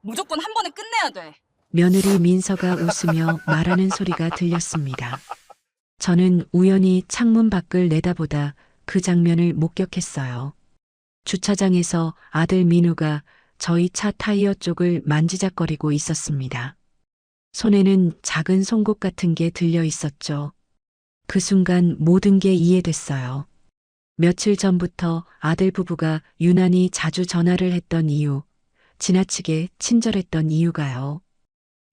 무조건 한 번에 끝내야 돼. 며느리 민서가 웃으며 말하는 소리가 들렸습니다. 저는 우연히 창문 밖을 내다보다 그 장면을 목격했어요. 주차장에서 아들 민우가 저희 차 타이어 쪽을 만지작거리고 있었습니다. 손에는 작은 송곳 같은 게 들려 있었죠. 그 순간 모든 게 이해됐어요. 며칠 전부터 아들 부부가 유난히 자주 전화를 했던 이유, 지나치게 친절했던 이유가요.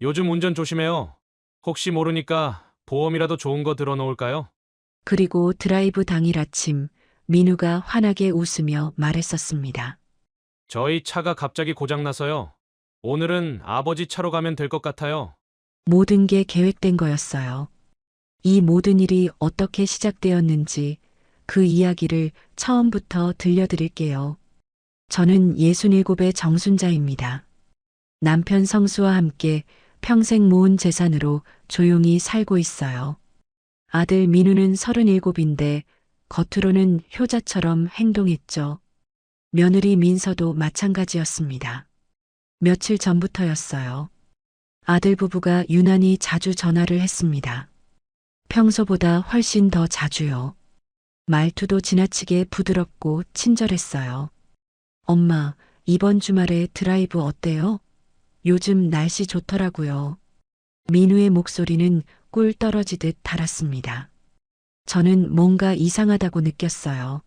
요즘 운전 조심해요. 혹시 모르니까 보험이라도 좋은 거 들어놓을까요? 그리고 드라이브 당일 아침, 민우가 환하게 웃으며 말했었습니다. 저희 차가 갑자기 고장나서요. 오늘은 아버지 차로 가면 될 것 같아요. 모든 게 계획된 거였어요. 이 모든 일이 어떻게 시작되었는지 그 이야기를 처음부터 들려드릴게요. 저는 67의 정순자입니다. 남편 성수와 함께 평생 모은 재산으로 조용히 살고 있어요. 아들 민우는 37인데 겉으로는 효자처럼 행동했죠. 며느리 민서도 마찬가지였습니다. 며칠 전부터였어요. 아들 부부가 유난히 자주 전화를 했습니다. 평소보다 훨씬 더 자주요. 말투도 지나치게 부드럽고 친절했어요. 엄마, 이번 주말에 드라이브 어때요? 요즘 날씨 좋더라고요. 민우의 목소리는 꿀 떨어지듯 달았습니다. 저는 뭔가 이상하다고 느꼈어요.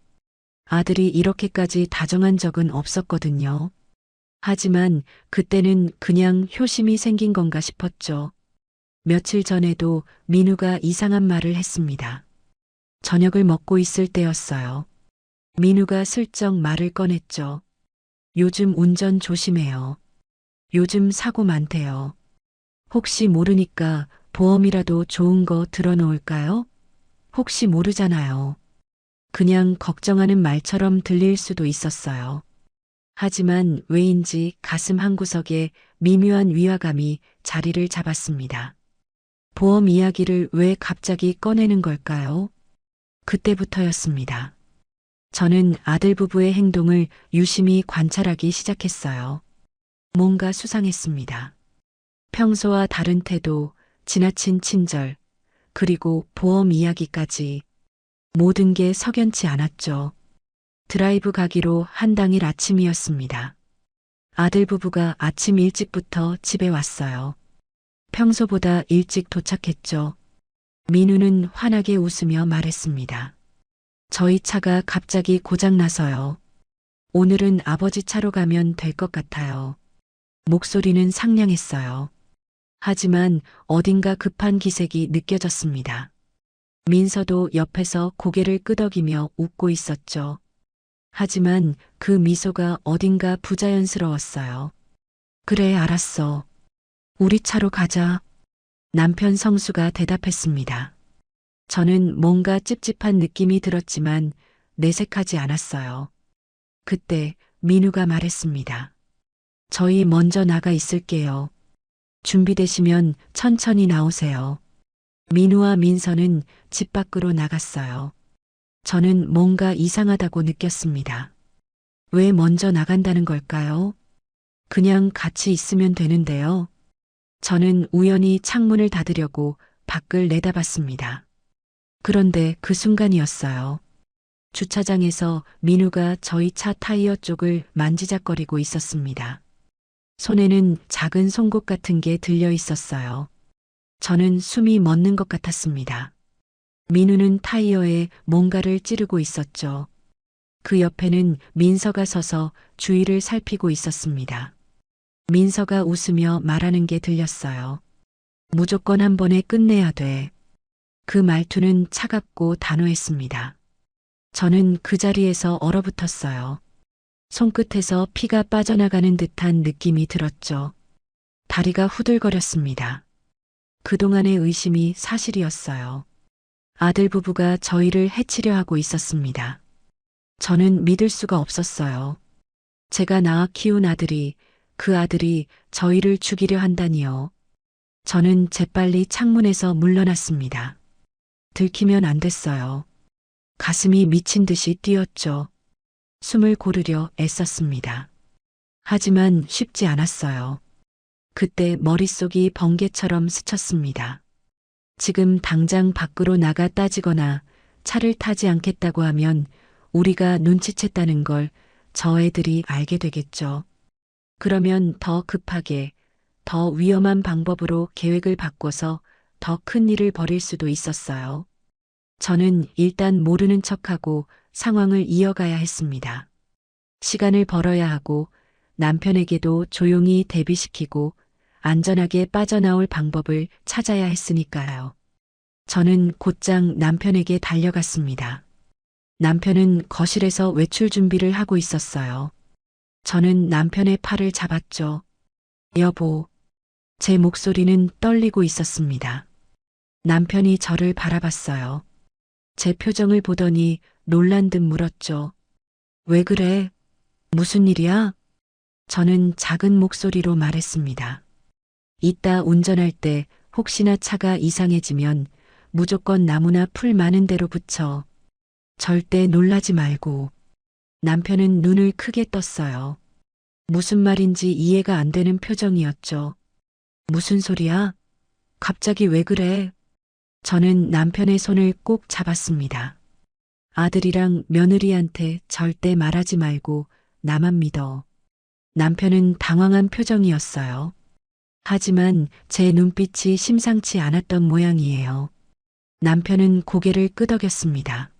아들이 이렇게까지 다정한 적은 없었거든요. 하지만 그때는 그냥 효심이 생긴 건가 싶었죠. 며칠 전에도 민우가 이상한 말을 했습니다. 저녁을 먹고 있을 때였어요. 민우가 슬쩍 말을 꺼냈죠. 요즘 운전 조심해요. 요즘 사고 많대요. 혹시 모르니까 보험이라도 좋은 거 들어놓을까요? 혹시 모르잖아요. 그냥 걱정하는 말처럼 들릴 수도 있었어요. 하지만 왜인지 가슴 한구석에 미묘한 위화감이 자리를 잡았습니다. 보험 이야기를 왜 갑자기 꺼내는 걸까요? 그때부터였습니다. 저는 아들 부부의 행동을 유심히 관찰하기 시작했어요. 뭔가 수상했습니다. 평소와 다른 태도, 지나친 친절, 그리고 보험 이야기까지 모든 게 석연치 않았죠. 드라이브 가기로 한 당일 아침이었습니다. 아들 부부가 아침 일찍부터 집에 왔어요. 평소보다 일찍 도착했죠. 민우는 환하게 웃으며 말했습니다. 저희 차가 갑자기 고장나서요. 오늘은 아버지 차로 가면 될 것 같아요. 목소리는 상냥했어요. 하지만 어딘가 급한 기색이 느껴졌습니다. 민서도 옆에서 고개를 끄덕이며 웃고 있었죠. 하지만 그 미소가 어딘가 부자연스러웠어요. 그래, 알았어. 우리 차로 가자. 남편 성수가 대답했습니다. 저는 뭔가 찝찝한 느낌이 들었지만 내색하지 않았어요. 그때 민우가 말했습니다. 저희 먼저 나가 있을게요. 준비되시면 천천히 나오세요. 민우와 민서는 집 밖으로 나갔어요. 저는 뭔가 이상하다고 느꼈습니다. 왜 먼저 나간다는 걸까요? 그냥 같이 있으면 되는데요. 저는 우연히 창문을 닫으려고 밖을 내다봤습니다. 그런데 그 순간이었어요. 주차장에서 민우가 저희 차 타이어 쪽을 만지작거리고 있었습니다. 손에는 작은 송곳 같은 게 들려 있었어요. 저는 숨이 멎는 것 같았습니다. 민우는 타이어에 뭔가를 찌르고 있었죠. 그 옆에는 민서가 서서 주위를 살피고 있었습니다. 민서가 웃으며 말하는 게 들렸어요. 무조건 한 번에 끝내야 돼. 그 말투는 차갑고 단호했습니다. 저는 그 자리에서 얼어붙었어요. 손끝에서 피가 빠져나가는 듯한 느낌이 들었죠. 다리가 후들거렸습니다. 그동안의 의심이 사실이었어요. 아들 부부가 저희를 해치려 하고 있었습니다. 저는 믿을 수가 없었어요. 제가 낳아 키운 아들이, 그 아들이 저희를 죽이려 한다니요. 저는 재빨리 창문에서 물러났습니다. 들키면 안 됐어요. 가슴이 미친 듯이 뛰었죠. 숨을 고르려 애썼습니다. 하지만 쉽지 않았어요. 그때 머릿속이 번개처럼 스쳤습니다. 지금 당장 밖으로 나가 따지거나 차를 타지 않겠다고 하면 우리가 눈치챘다는 걸 저 애들이 알게 되겠죠. 그러면 더 급하게, 더 위험한 방법으로 계획을 바꿔서 더 큰 일을 벌일 수도 있었어요. 저는 일단 모르는 척하고 상황을 이어가야 했습니다. 시간을 벌어야 하고 남편에게도 조용히 대비시키고 안전하게 빠져나올 방법을 찾아야 했으니까요. 저는 곧장 남편에게 달려갔습니다. 남편은 거실에서 외출 준비를 하고 있었어요. 저는 남편의 팔을 잡았죠. 여보. 제 목소리는 떨리고 있었습니다. 남편이 저를 바라봤어요. 제 표정을 보더니 놀란 듯 물었죠. 왜 그래? 무슨 일이야? 저는 작은 목소리로 말했습니다. 이따 운전할 때 혹시나 차가 이상해지면 무조건 나무나 풀 많은 데로 붙여. 절대 놀라지 말고. 남편은 눈을 크게 떴어요. 무슨 말인지 이해가 안 되는 표정이었죠. 무슨 소리야? 갑자기 왜 그래? 저는 남편의 손을 꼭 잡았습니다. 아들이랑 며느리한테 절대 말하지 말고 나만 믿어. 남편은 당황한 표정이었어요. 하지만 제 눈빛이 심상치 않았던 모양이에요. 남편은 고개를 끄덕였습니다.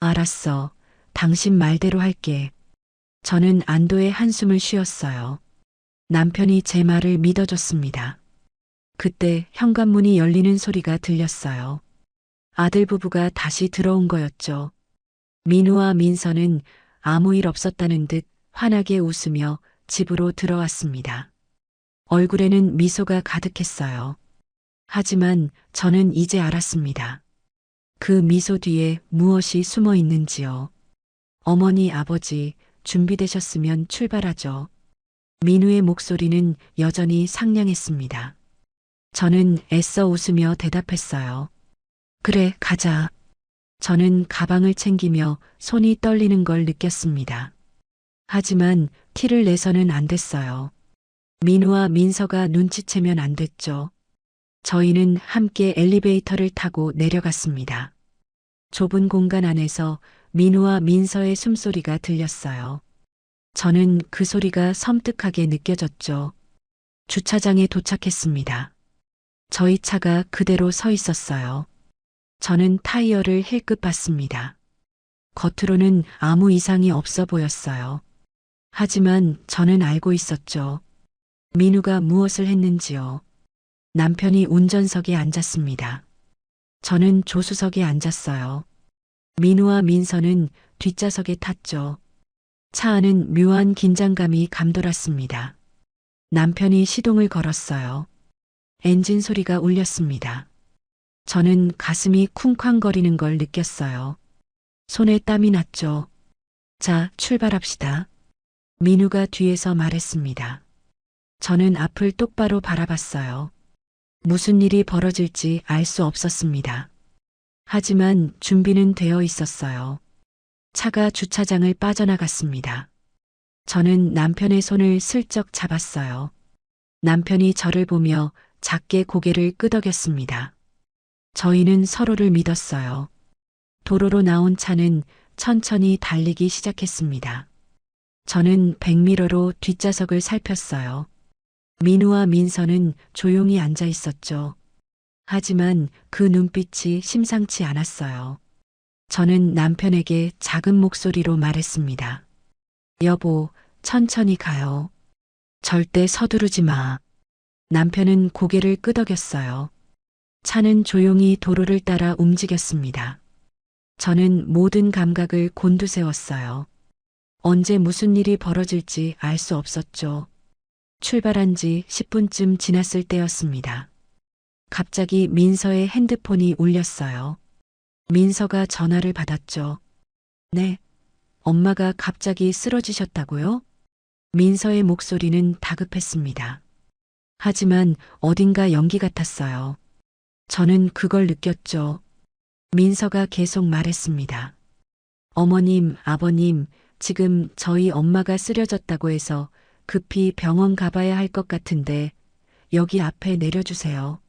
알았어. 당신 말대로 할게. 저는 안도의 한숨을 쉬었어요. 남편이 제 말을 믿어줬습니다. 그때 현관문이 열리는 소리가 들렸어요. 아들 부부가 다시 들어온 거였죠. 민우와 민서는 아무 일 없었다는 듯 환하게 웃으며 집으로 들어왔습니다. 얼굴에는 미소가 가득했어요. 하지만 저는 이제 알았습니다. 그 미소 뒤에 무엇이 숨어 있는지요. 어머니, 아버지, 준비되셨으면 출발하죠. 민우의 목소리는 여전히 상냥했습니다. 저는 애써 웃으며 대답했어요. 그래, 가자. 저는 가방을 챙기며 손이 떨리는 걸 느꼈습니다. 하지만 티를 내서는 안 됐어요. 민우와 민서가 눈치채면 안 됐죠. 저희는 함께 엘리베이터를 타고 내려갔습니다. 좁은 공간 안에서 민우와 민서의 숨소리가 들렸어요. 저는 그 소리가 섬뜩하게 느껴졌죠. 주차장에 도착했습니다. 저희 차가 그대로 서 있었어요. 저는 타이어를 힐끗 봤습니다. 겉으로는 아무 이상이 없어 보였어요. 하지만 저는 알고 있었죠. 민우가 무엇을 했는지요. 남편이 운전석에 앉았습니다. 저는 조수석에 앉았어요. 민우와 민서는 뒷좌석에 탔죠. 차 안은 묘한 긴장감이 감돌았습니다. 남편이 시동을 걸었어요. 엔진 소리가 울렸습니다. 저는 가슴이 쿵쾅거리는 걸 느꼈어요. 손에 땀이 났죠. 자, 출발합시다. 민우가 뒤에서 말했습니다. 저는 앞을 똑바로 바라봤어요. 무슨 일이 벌어질지 알 수 없었습니다. 하지만 준비는 되어 있었어요. 차가 주차장을 빠져나갔습니다. 저는 남편의 손을 슬쩍 잡았어요. 남편이 저를 보며 작게 고개를 끄덕였습니다. 저희는 서로를 믿었어요. 도로로 나온 차는 천천히 달리기 시작했습니다. 저는 백미러로 뒷좌석을 살폈어요. 민우와 민서는 조용히 앉아 있었죠. 하지만 그 눈빛이 심상치 않았어요. 저는 남편에게 작은 목소리로 말했습니다. 여보, 천천히 가요. 절대 서두르지 마. 남편은 고개를 끄덕였어요. 차는 조용히 도로를 따라 움직였습니다. 저는 모든 감각을 곤두세웠어요. 언제 무슨 일이 벌어질지 알 수 없었죠. 출발한 지 10분쯤 지났을 때였습니다. 갑자기 민서의 핸드폰이 울렸어요. 민서가 전화를 받았죠. 네, 엄마가 갑자기 쓰러지셨다고요? 민서의 목소리는 다급했습니다. 하지만 어딘가 연기 같았어요. 저는 그걸 느꼈죠. 민서가 계속 말했습니다. 어머님, 아버님, 지금 저희 엄마가 쓰러졌다고 해서 급히 병원 가봐야 할 것 같은데 여기 앞에 내려주세요.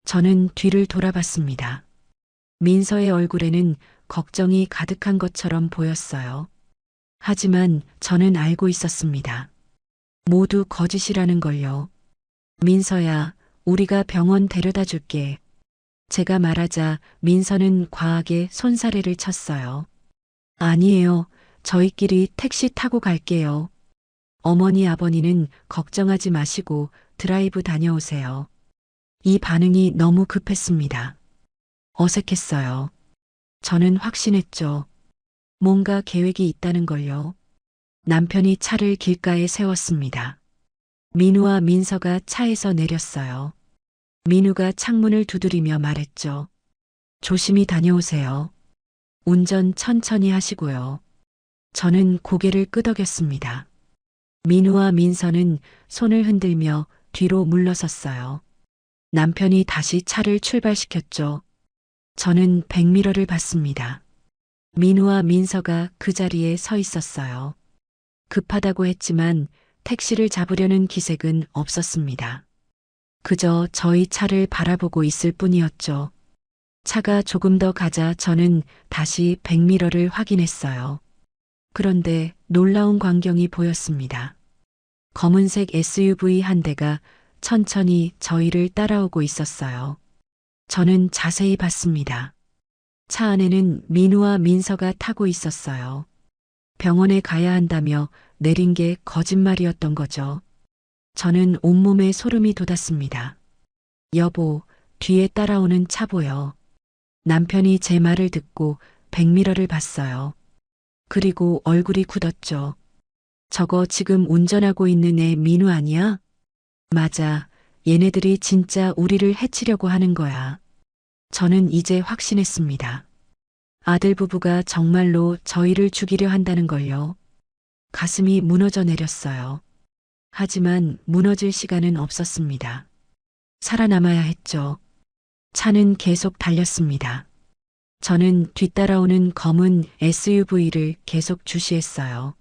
저는 뒤를 돌아봤습니다. 민서의 얼굴에는 걱정이 가득한 것처럼 보였어요. 하지만 저는 알고 있었습니다. 모두 거짓이라는 걸요. 민서야, 우리가 병원 데려다 줄게. 제가 말하자 민서는 과하게 손사래를 쳤어요. 아니에요. 저희끼리 택시 타고 갈게요. 어머니 아버니는 걱정하지 마시고 드라이브 다녀오세요. 이 반응이 너무 급했습니다. 어색했어요. 저는 확신했죠. 뭔가 계획이 있다는 걸요. 남편이 차를 길가에 세웠습니다. 민우와 민서가 차에서 내렸어요. 민우가 창문을 두드리며 말했죠. 조심히 다녀오세요. 운전 천천히 하시고요. 저는 고개를 끄덕였습니다. 민우와 민서는 손을 흔들며 뒤로 물러섰어요. 남편이 다시 차를 출발시켰죠. 저는 백미러를 봤습니다. 민우와 민서가 그 자리에 서 있었어요. 급하다고 했지만 택시를 잡으려는 기색은 없었습니다. 그저 저희 차를 바라보고 있을 뿐이었죠. 차가 조금 더 가자 저는 다시 백미러를 확인했어요. 그런데 놀라운 광경이 보였습니다. 검은색 SUV 한 대가 천천히 저희를 따라오고 있었어요. 저는 자세히 봤습니다. 차 안에는 민우와 민서가 타고 있었어요. 병원에 가야 한다며 내린 게 거짓말이었던 거죠. 저는 온몸에 소름이 돋았습니다. 여보, 뒤에 따라오는 차 보여. 남편이 제 말을 듣고 백미러를 봤어요. 그리고 얼굴이 굳었죠. 저거 지금 운전하고 있는 애 민우 아니야? 맞아. 얘네들이 진짜 우리를 해치려고 하는 거야. 저는 이제 확신했습니다. 아들 부부가 정말로 저희를 죽이려 한다는 걸요. 가슴이 무너져 내렸어요. 하지만 무너질 시간은 없었습니다. 살아남아야 했죠. 차는 계속 달렸습니다. 저는 뒤따라오는 검은 SUV를 계속 주시했어요.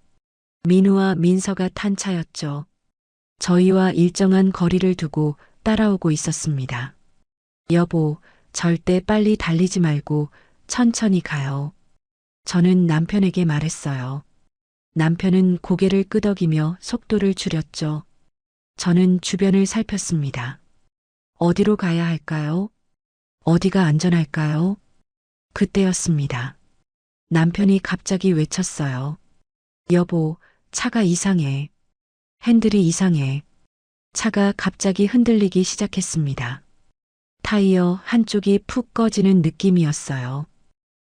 민우와 민서가 탄 차였죠. 저희와 일정한 거리를 두고 따라오고 있었습니다. 여보, 절대 빨리 달리지 말고 천천히 가요. 저는 남편에게 말했어요. 남편은 고개를 끄덕이며 속도를 줄였죠. 저는 주변을 살폈습니다. 어디로 가야 할까요? 어디가 안전할까요? 그때였습니다. 남편이 갑자기 외쳤어요. 여보, 차가 이상해. 핸들이 이상해. 차가 갑자기 흔들리기 시작했습니다. 타이어 한쪽이 푹 꺼지는 느낌이었어요.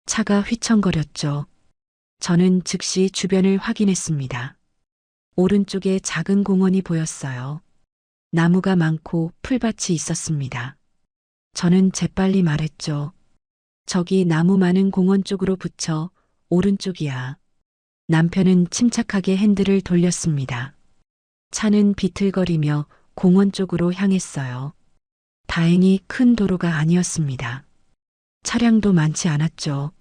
차가 휘청거렸죠. 저는 즉시 주변을 확인했습니다. 오른쪽에 작은 공원이 보였어요. 나무가 많고 풀밭이 있었습니다. 저는 재빨리 말했죠. 저기 나무 많은 공원 쪽으로 붙여, 오른쪽이야. 남편은 침착하게 핸들을 돌렸습니다. 차는 비틀거리며 공원 쪽으로 향했어요. 다행히 큰 도로가 아니었습니다. 차량도 많지 않았죠.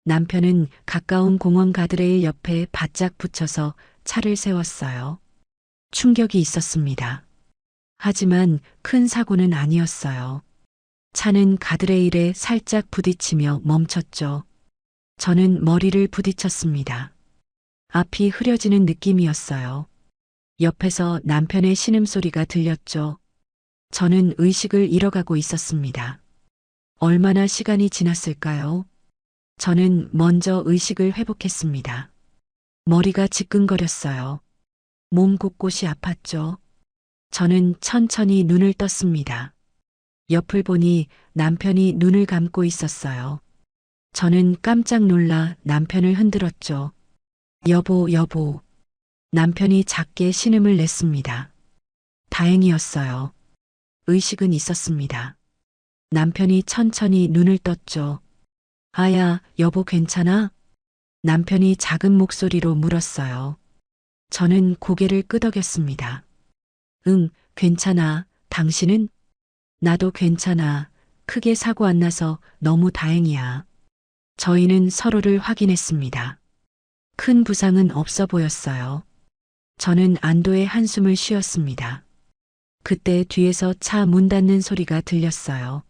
남편은 가까운 공원 가드레일 옆에 바짝 붙여서 차를 세웠어요. 충격이 있었습니다. 하지만 큰 사고는 아니었어요. 차는 가드레일에 살짝 부딪히며 멈췄죠. 저는 머리를 부딪혔습니다. 앞이 흐려지는 느낌이었어요. 옆에서 남편의 신음소리가 들렸죠. 저는 의식을 잃어가고 있었습니다. 얼마나 시간이 지났을까요? 저는 먼저 의식을 회복했습니다. 머리가 지끈거렸어요. 몸 곳곳이 아팠죠. 저는 천천히 눈을 떴습니다. 옆을 보니 남편이 눈을 감고 있었어요. 저는 깜짝 놀라 남편을 흔들었죠. 여보, 여보. 남편이 작게 신음을 냈습니다. 다행이었어요. 의식은 있었습니다. 남편이 천천히 눈을 떴죠. 아야, 여보 괜찮아? 남편이 작은 목소리로 물었어요. 저는 고개를 끄덕였습니다. 응, 괜찮아. 당신은? 나도 괜찮아. 크게 사고 안 나서 너무 다행이야. 저희는 서로를 확인했습니다. 큰 부상은 없어 보였어요. 저는 안도의 한숨을 쉬었습니다. 그때 뒤에서 차 문 닫는 소리가 들렸어요.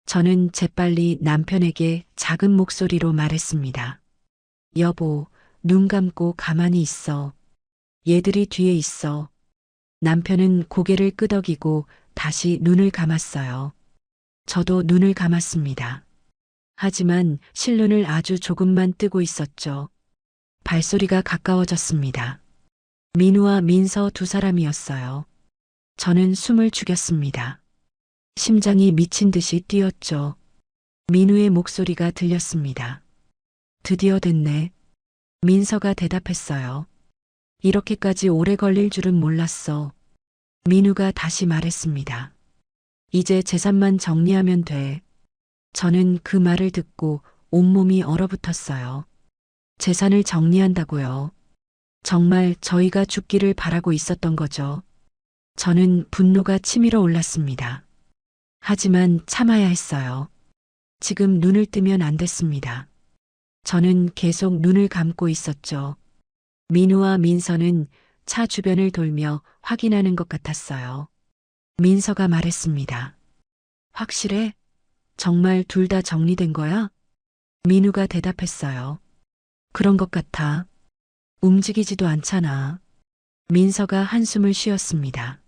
저는 재빨리 남편에게 작은 목소리로 말했습니다. 여보, 눈 감고 가만히 있어. 얘들이 뒤에 있어. 남편은 고개를 끄덕이고 다시 눈을 감았어요. 저도 눈을 감았습니다. 하지만 실눈을 아주 조금만 뜨고 있었죠. 발소리가 가까워졌습니다. 민우와 민서 두 사람이었어요. 저는 숨을 죽였습니다. 심장이 미친 듯이 뛰었죠. 민우의 목소리가 들렸습니다. 드디어 됐네. 민서가 대답했어요. 이렇게까지 오래 걸릴 줄은 몰랐어. 민우가 다시 말했습니다. 이제 재산만 정리하면 돼. 저는 그 말을 듣고 온몸이 얼어붙었어요. 재산을 정리한다고요. 정말 저희가 죽기를 바라고 있었던 거죠. 저는 분노가 치밀어 올랐습니다. 하지만 참아야 했어요. 지금 눈을 뜨면 안 됐습니다. 저는 계속 눈을 감고 있었죠. 민우와 민서는 차 주변을 돌며 확인하는 것 같았어요. 민서가 말했습니다. 확실해? 정말 둘 다 정리된 거야? 민우가 대답했어요. 그런 것 같아. 움직이지도 않잖아. 민서가 한숨을 쉬었습니다.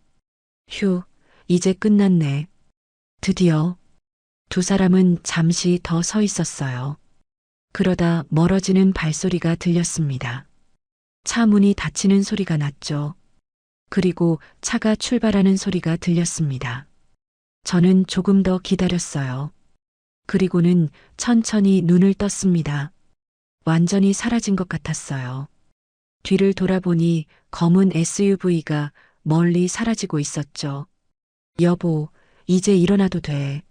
휴, 이제 끝났네. 드디어. 두 사람은 잠시 더 서 있었어요. 그러다 멀어지는 발소리가 들렸습니다. 차 문이 닫히는 소리가 났죠. 그리고 차가 출발하는 소리가 들렸습니다. 저는 조금 더 기다렸어요. 그리고는 천천히 눈을 떴습니다. 완전히 사라진 것 같았어요. 뒤를 돌아보니 검은 SUV가 멀리 사라지고 있었죠. 여보, 이제 일어나도 돼.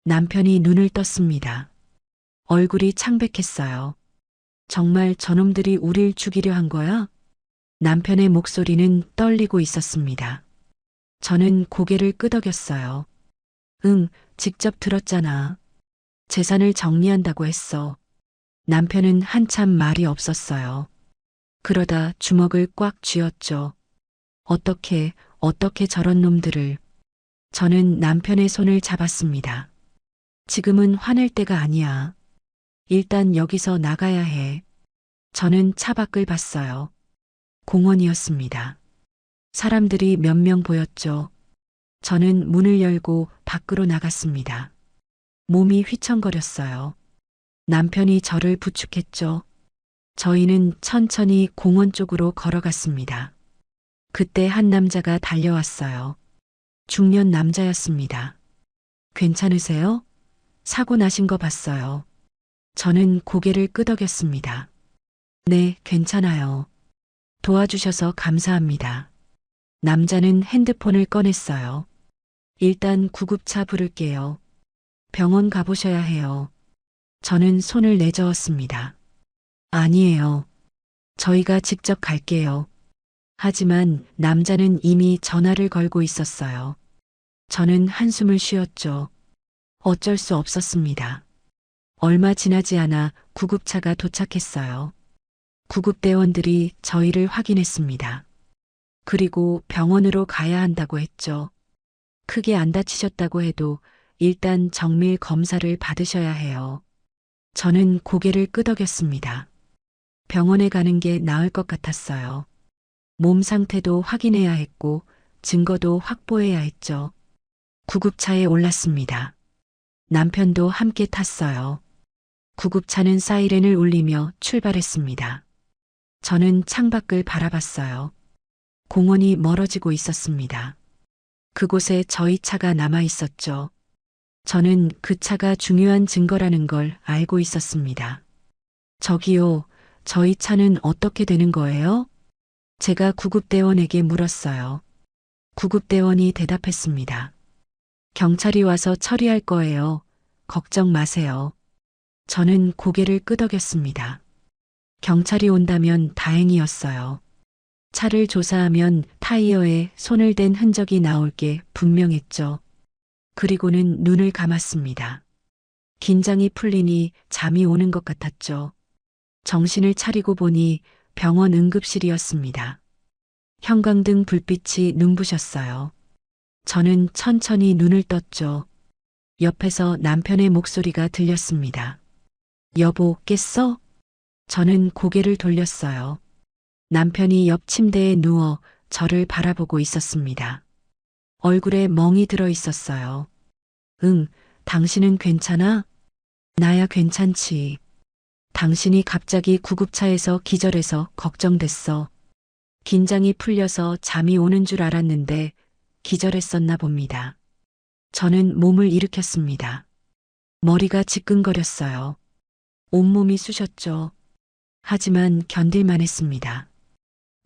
남편이 눈을 떴습니다. 얼굴이 창백했어요. 정말 저놈들이 우릴 죽이려 한 거야? 남편의 목소리는 떨리고 있었습니다. 저는 고개를 끄덕였어요. 응, 직접 들었잖아. 재산을 정리한다고 했어. 남편은 한참 말이 없었어요. 그러다 주먹을 꽉 쥐었죠. 어떻게 저런 놈들을. 저는 남편의 손을 잡았습니다. 지금은 화낼 때가 아니야. 일단 여기서 나가야 해. 저는 차 밖을 봤어요. 공원이었습니다. 사람들이 몇 명 보였죠. 저는 문을 열고 밖으로 나갔습니다. 몸이 휘청거렸어요. 남편이 저를 부축했죠. 저희는 천천히 공원 쪽으로 걸어갔습니다. 그때 한 남자가 달려왔어요. 중년 남자였습니다. 괜찮으세요? 사고 나신 거 봤어요. 저는 고개를 끄덕였습니다. 네, 괜찮아요. 도와주셔서 감사합니다. 남자는 핸드폰을 꺼냈어요. 일단 구급차 부를게요. 병원 가보셔야 해요. 저는 손을 내저었습니다. 아니에요. 저희가 직접 갈게요. 하지만 남자는 이미 전화를 걸고 있었어요. 저는 한숨을 쉬었죠. 어쩔 수 없었습니다. 얼마 지나지 않아 구급차가 도착했어요. 구급대원들이 저희를 확인했습니다. 그리고 병원으로 가야 한다고 했죠. 크게 안 다치셨다고 해도 일단 정밀 검사를 받으셔야 해요. 저는 고개를 끄덕였습니다. 병원에 가는 게 나을 것 같았어요. 몸 상태도 확인해야 했고 증거도 확보해야 했죠. 구급차에 올랐습니다. 남편도 함께 탔어요. 구급차는 사이렌을 울리며 출발했습니다. 저는 창밖을 바라봤어요. 공원이 멀어지고 있었습니다. 그곳에 저희 차가 남아 있었죠. 저는 그 차가 중요한 증거라는 걸 알고 있었습니다. 저기요, 저희 차는 어떻게 되는 거예요? 제가 구급대원에게 물었어요. 구급대원이 대답했습니다. 경찰이 와서 처리할 거예요. 걱정 마세요. 저는 고개를 끄덕였습니다. 경찰이 온다면 다행이었어요. 차를 조사하면 타이어에 손을 댄 흔적이 나올 게 분명했죠. 그리고는 눈을 감았습니다. 긴장이 풀리니 잠이 오는 것 같았죠. 정신을 차리고 보니 병원 응급실이었습니다. 형광등 불빛이 눈부셨어요. 저는 천천히 눈을 떴죠. 옆에서 남편의 목소리가 들렸습니다. 여보, 깼어? 저는 고개를 돌렸어요. 남편이 옆 침대에 누워 저를 바라보고 있었습니다. 얼굴에 멍이 들어 있었어요. 응, 당신은 괜찮아? 나야 괜찮지. 당신이 갑자기 구급차에서 기절해서 걱정됐어. 긴장이 풀려서 잠이 오는 줄 알았는데 기절했었나 봅니다. 저는 몸을 일으켰습니다. 머리가 지끈거렸어요. 온몸이 쑤셨죠. 하지만 견딜만 했습니다.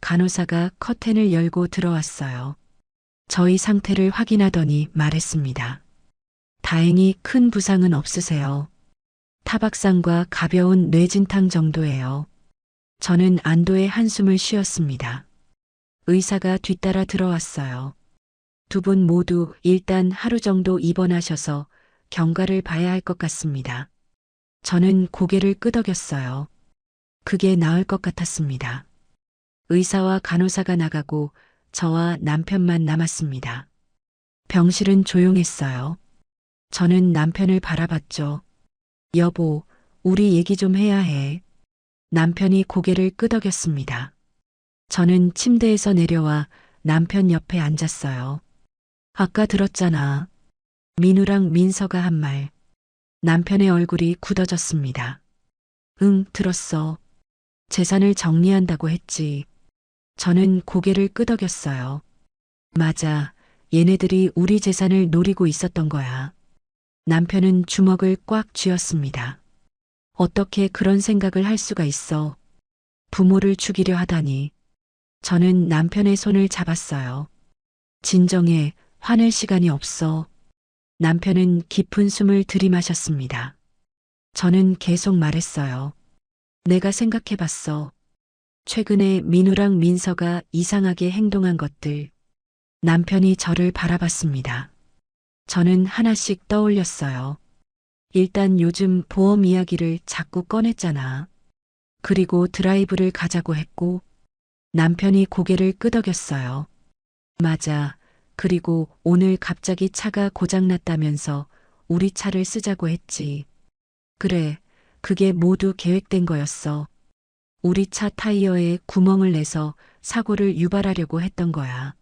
간호사가 커튼을 열고 들어왔어요. 저희 상태를 확인하더니 말했습니다. 다행히 큰 부상은 없으세요. 타박상과 가벼운 뇌진탕 정도예요. 저는 안도의 한숨을 쉬었습니다. 의사가 뒤따라 들어왔어요. 두 분 모두 일단 하루 정도 입원하셔서 경과를 봐야 할 것 같습니다. 저는 고개를 끄덕였어요. 그게 나을 것 같았습니다. 의사와 간호사가 나가고 저와 남편만 남았습니다. 병실은 조용했어요. 저는 남편을 바라봤죠. 여보, 우리 얘기 좀 해야 해. 남편이 고개를 끄덕였습니다. 저는 침대에서 내려와 남편 옆에 앉았어요. 아까 들었잖아. 민우랑 민서가 한 말. 남편의 얼굴이 굳어졌습니다. 응, 들었어. 재산을 정리한다고 했지. 저는 고개를 끄덕였어요. 맞아. 얘네들이 우리 재산을 노리고 있었던 거야. 남편은 주먹을 꽉 쥐었습니다. 어떻게 그런 생각을 할 수가 있어. 부모를 죽이려 하다니. 저는 남편의 손을 잡았어요. 진정해, 화낼 시간이 없어. 남편은 깊은 숨을 들이마셨습니다. 저는 계속 말했어요. 내가 생각해봤어. 최근에 민우랑 민서가 이상하게 행동한 것들. 남편이 저를 바라봤습니다. 저는 하나씩 떠올렸어요. 일단 요즘 보험 이야기를 자꾸 꺼냈잖아. 그리고 드라이브를 가자고 했고, 남편이 고개를 끄덕였어요. 맞아. 그리고 오늘 갑자기 차가 고장났다면서 우리 차를 쓰자고 했지. 그래, 그게 모두 계획된 거였어. 우리 차 타이어에 구멍을 내서 사고를 유발하려고 했던 거야.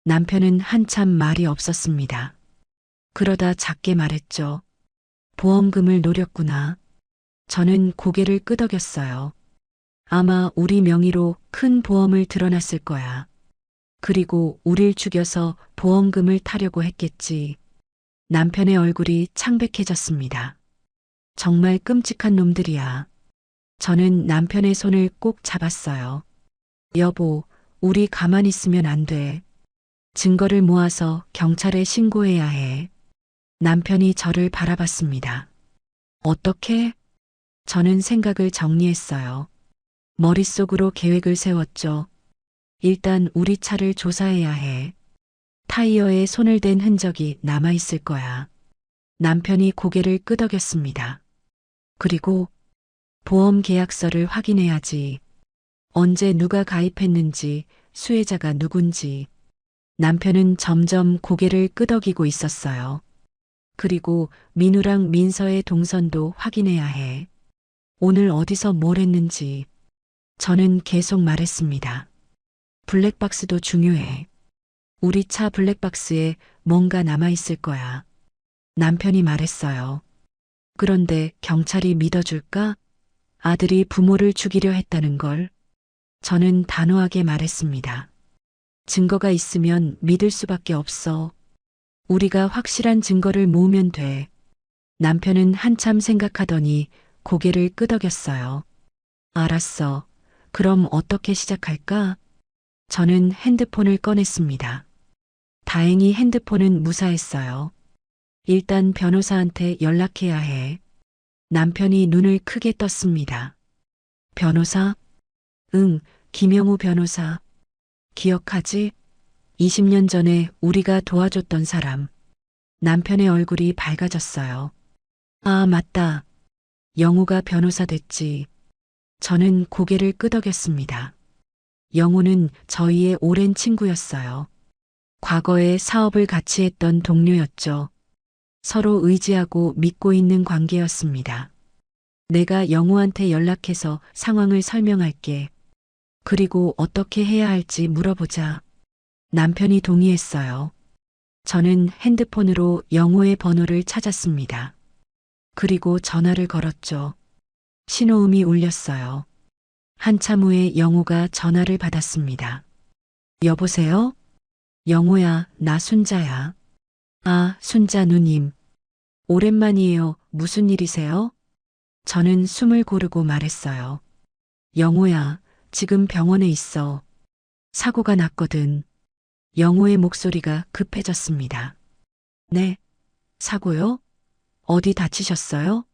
남편은 한참 말이 없었습니다. 그러다 작게 말했죠. 보험금을 노렸구나. 저는 고개를 끄덕였어요. 아마 우리 명의로 큰 보험을 들어놨을 거야. 그리고 우릴 죽여서 보험금을 타려고 했겠지. 남편의 얼굴이 창백해졌습니다. 정말 끔찍한 놈들이야. 저는 남편의 손을 꼭 잡았어요. 여보, 우리 가만히 있으면 안 돼. 증거를 모아서 경찰에 신고해야 해. 남편이 저를 바라봤습니다. 어떻게? 저는 생각을 정리했어요. 머릿속으로 계획을 세웠죠. 일단 우리 차를 조사해야 해. 타이어에 손을 댄 흔적이 남아있을 거야. 남편이 고개를 끄덕였습니다. 그리고 보험 계약서를 확인해야지. 언제 누가 가입했는지, 수혜자가 누군지. 남편은 점점 고개를 끄덕이고 있었어요. 그리고 민우랑 민서의 동선도 확인해야 해. 오늘 어디서 뭘 했는지. 저는 계속 말했습니다. 블랙박스도 중요해. 우리 차 블랙박스에 뭔가 남아있을 거야. 남편이 말했어요. 그런데 경찰이 믿어줄까? 아들이 부모를 죽이려 했다는 걸. 저는 단호하게 말했습니다. 증거가 있으면 믿을 수밖에 없어. 우리가 확실한 증거를 모으면 돼. 남편은 한참 생각하더니 고개를 끄덕였어요. 알았어. 그럼 어떻게 시작할까? 저는 핸드폰을 꺼냈습니다. 다행히 핸드폰은 무사했어요. 일단 변호사한테 연락해야 해. 남편이 눈을 크게 떴습니다. 변호사? 응, 김영우 변호사. 기억하지? 20년 전에 우리가 도와줬던 사람. 남편의 얼굴이 밝아졌어요. 아, 맞다. 영우가 변호사 됐지. 저는 고개를 끄덕였습니다. 영우는 저희의 오랜 친구였어요. 과거에 사업을 같이 했던 동료였죠. 서로 의지하고 믿고 있는 관계였습니다. 내가 영호한테 연락해서 상황을 설명할게. 그리고 어떻게 해야 할지 물어보자. 남편이 동의했어요. 저는 핸드폰으로 영호의 번호를 찾았습니다. 그리고 전화를 걸었죠. 신호음이 울렸어요. 한참 후에 영호가 전화를 받았습니다. 여보세요? 영호야, 나 순자야. 아, 순자 누님. 오랜만이에요. 무슨 일이세요? 저는 숨을 고르고 말했어요. 영호야, 지금 병원에 있어. 사고가 났거든. 영호의 목소리가 급해졌습니다. 네, 사고요? 어디 다치셨어요?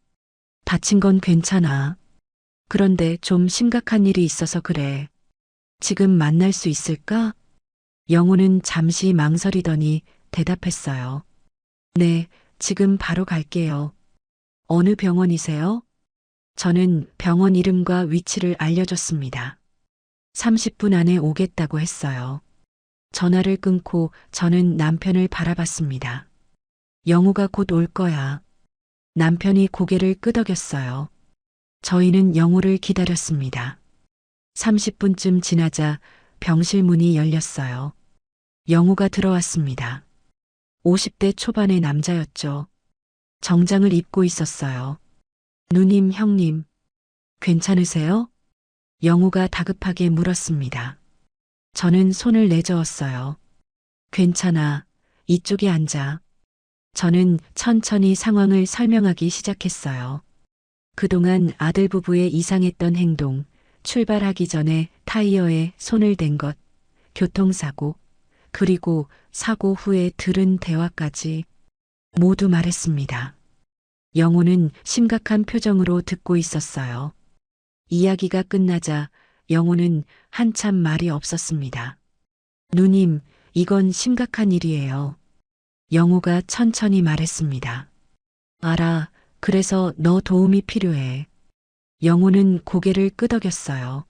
다친 건 괜찮아. 그런데 좀 심각한 일이 있어서 그래. 지금 만날 수 있을까? 영호는 잠시 망설이더니 대답했어요. 네, 지금 바로 갈게요. 어느 병원이세요? 저는 병원 이름과 위치를 알려줬습니다. 30분 안에 오겠다고 했어요. 전화를 끊고 저는 남편을 바라봤습니다. 영호가 곧 올 거야. 남편이 고개를 끄덕였어요. 저희는 영호를 기다렸습니다. 30분쯤 지나자 병실 문이 열렸어요. 영호가 들어왔습니다. 50대 초반의 남자였죠. 정장을 입고 있었어요. 누님, 형님, 괜찮으세요? 영호가 다급하게 물었습니다. 저는 손을 내저었어요. 괜찮아. 이쪽에 앉아. 저는 천천히 상황을 설명하기 시작했어요. 그동안 아들 부부의 이상했던 행동, 출발하기 전에 타이어에 손을 댄 것, 교통사고, 그리고 사고 후에 들은 대화까지 모두 말했습니다. 영호는 심각한 표정으로 듣고 있었어요. 이야기가 끝나자 영호는 한참 말이 없었습니다. 누님, 이건 심각한 일이에요. 영호가 천천히 말했습니다. 알아. 그래서 너 도움이 필요해. 영호는 고개를 끄덕였어요.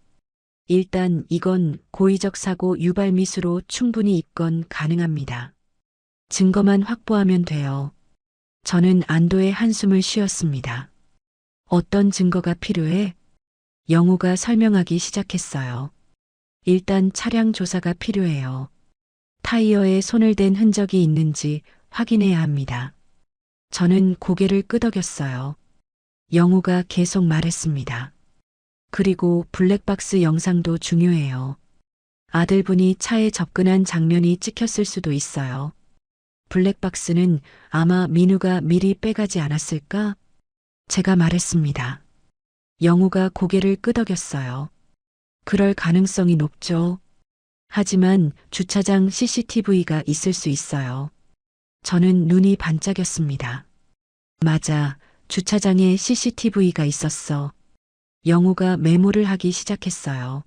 일단 이건 고의적 사고 유발 미수로 충분히 입건 가능합니다. 증거만 확보하면 돼요. 저는 안도의 한숨을 쉬었습니다. 어떤 증거가 필요해? 영호가 설명하기 시작했어요. 일단 차량 조사가 필요해요. 타이어에 손을 댄 흔적이 있는지 확인해야 합니다. 저는 고개를 끄덕였어요. 영호가 계속 말했습니다. 그리고 블랙박스 영상도 중요해요. 아들분이 차에 접근한 장면이 찍혔을 수도 있어요. 블랙박스는 아마 민우가 미리 빼가지 않았을까? 제가 말했습니다. 영호가 고개를 끄덕였어요. 그럴 가능성이 높죠. 하지만 주차장 CCTV가 있을 수 있어요. 저는 눈이 반짝였습니다. 맞아, 주차장에 CCTV가 있었어. 영호가 메모를 하기 시작했어요.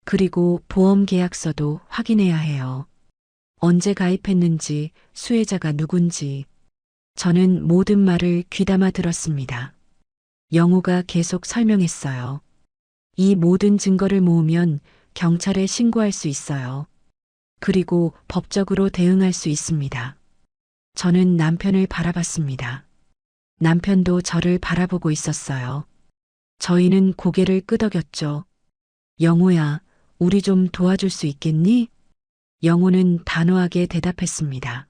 그리고 보험 계약서도 확인해야 해요. 언제 가입했는지, 수혜자가 누군지. 저는 모든 말을 귀담아 들었습니다. 영호가 계속 설명했어요. 이 모든 증거를 모으면 경찰에 신고할 수 있어요. 그리고 법적으로 대응할 수 있습니다. 저는 남편을 바라봤습니다. 남편도 저를 바라보고 있었어요. 저희는 고개를 끄덕였죠. 영호야, 우리 좀 도와줄 수 있겠니? 영호는 단호하게 대답했습니다.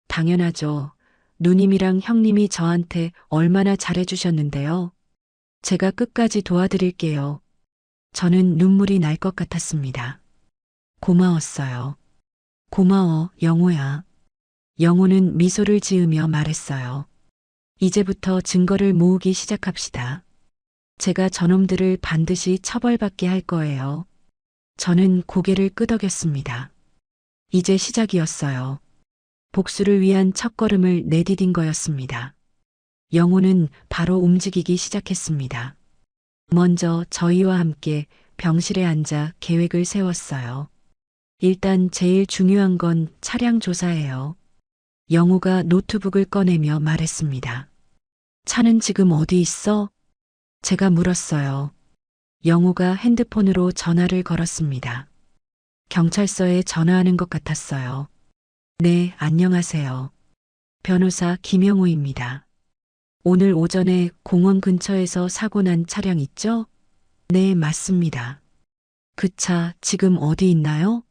당연하죠. 누님이랑 형님이 저한테 얼마나 잘해주셨는데요. 제가 끝까지 도와드릴게요. 저는 눈물이 날 것 같았습니다. 고마웠어요. 고마워, 영호야. 영호는 미소를 지으며 말했어요. 이제부터 증거를 모으기 시작합시다. 제가 저놈들을 반드시 처벌받게 할 거예요. 저는 고개를 끄덕였습니다. 이제 시작이었어요. 복수를 위한 첫걸음을 내디딘 거였습니다. 영호는 바로 움직이기 시작했습니다. 먼저 저희와 함께 병실에 앉아 계획을 세웠어요. 일단 제일 중요한 건 차량 조사예요. 영호가 노트북을 꺼내며 말했습니다. 차는 지금 어디 있어? 제가 물었어요. 영호가 핸드폰으로 전화를 걸었습니다. 경찰서에 전화하는 것 같았어요. 네, 안녕하세요. 변호사 김영우입니다. 오늘 오전에 공원 근처에서 사고 난 차량 있죠? 네, 맞습니다. 그 차 지금 어디 있나요?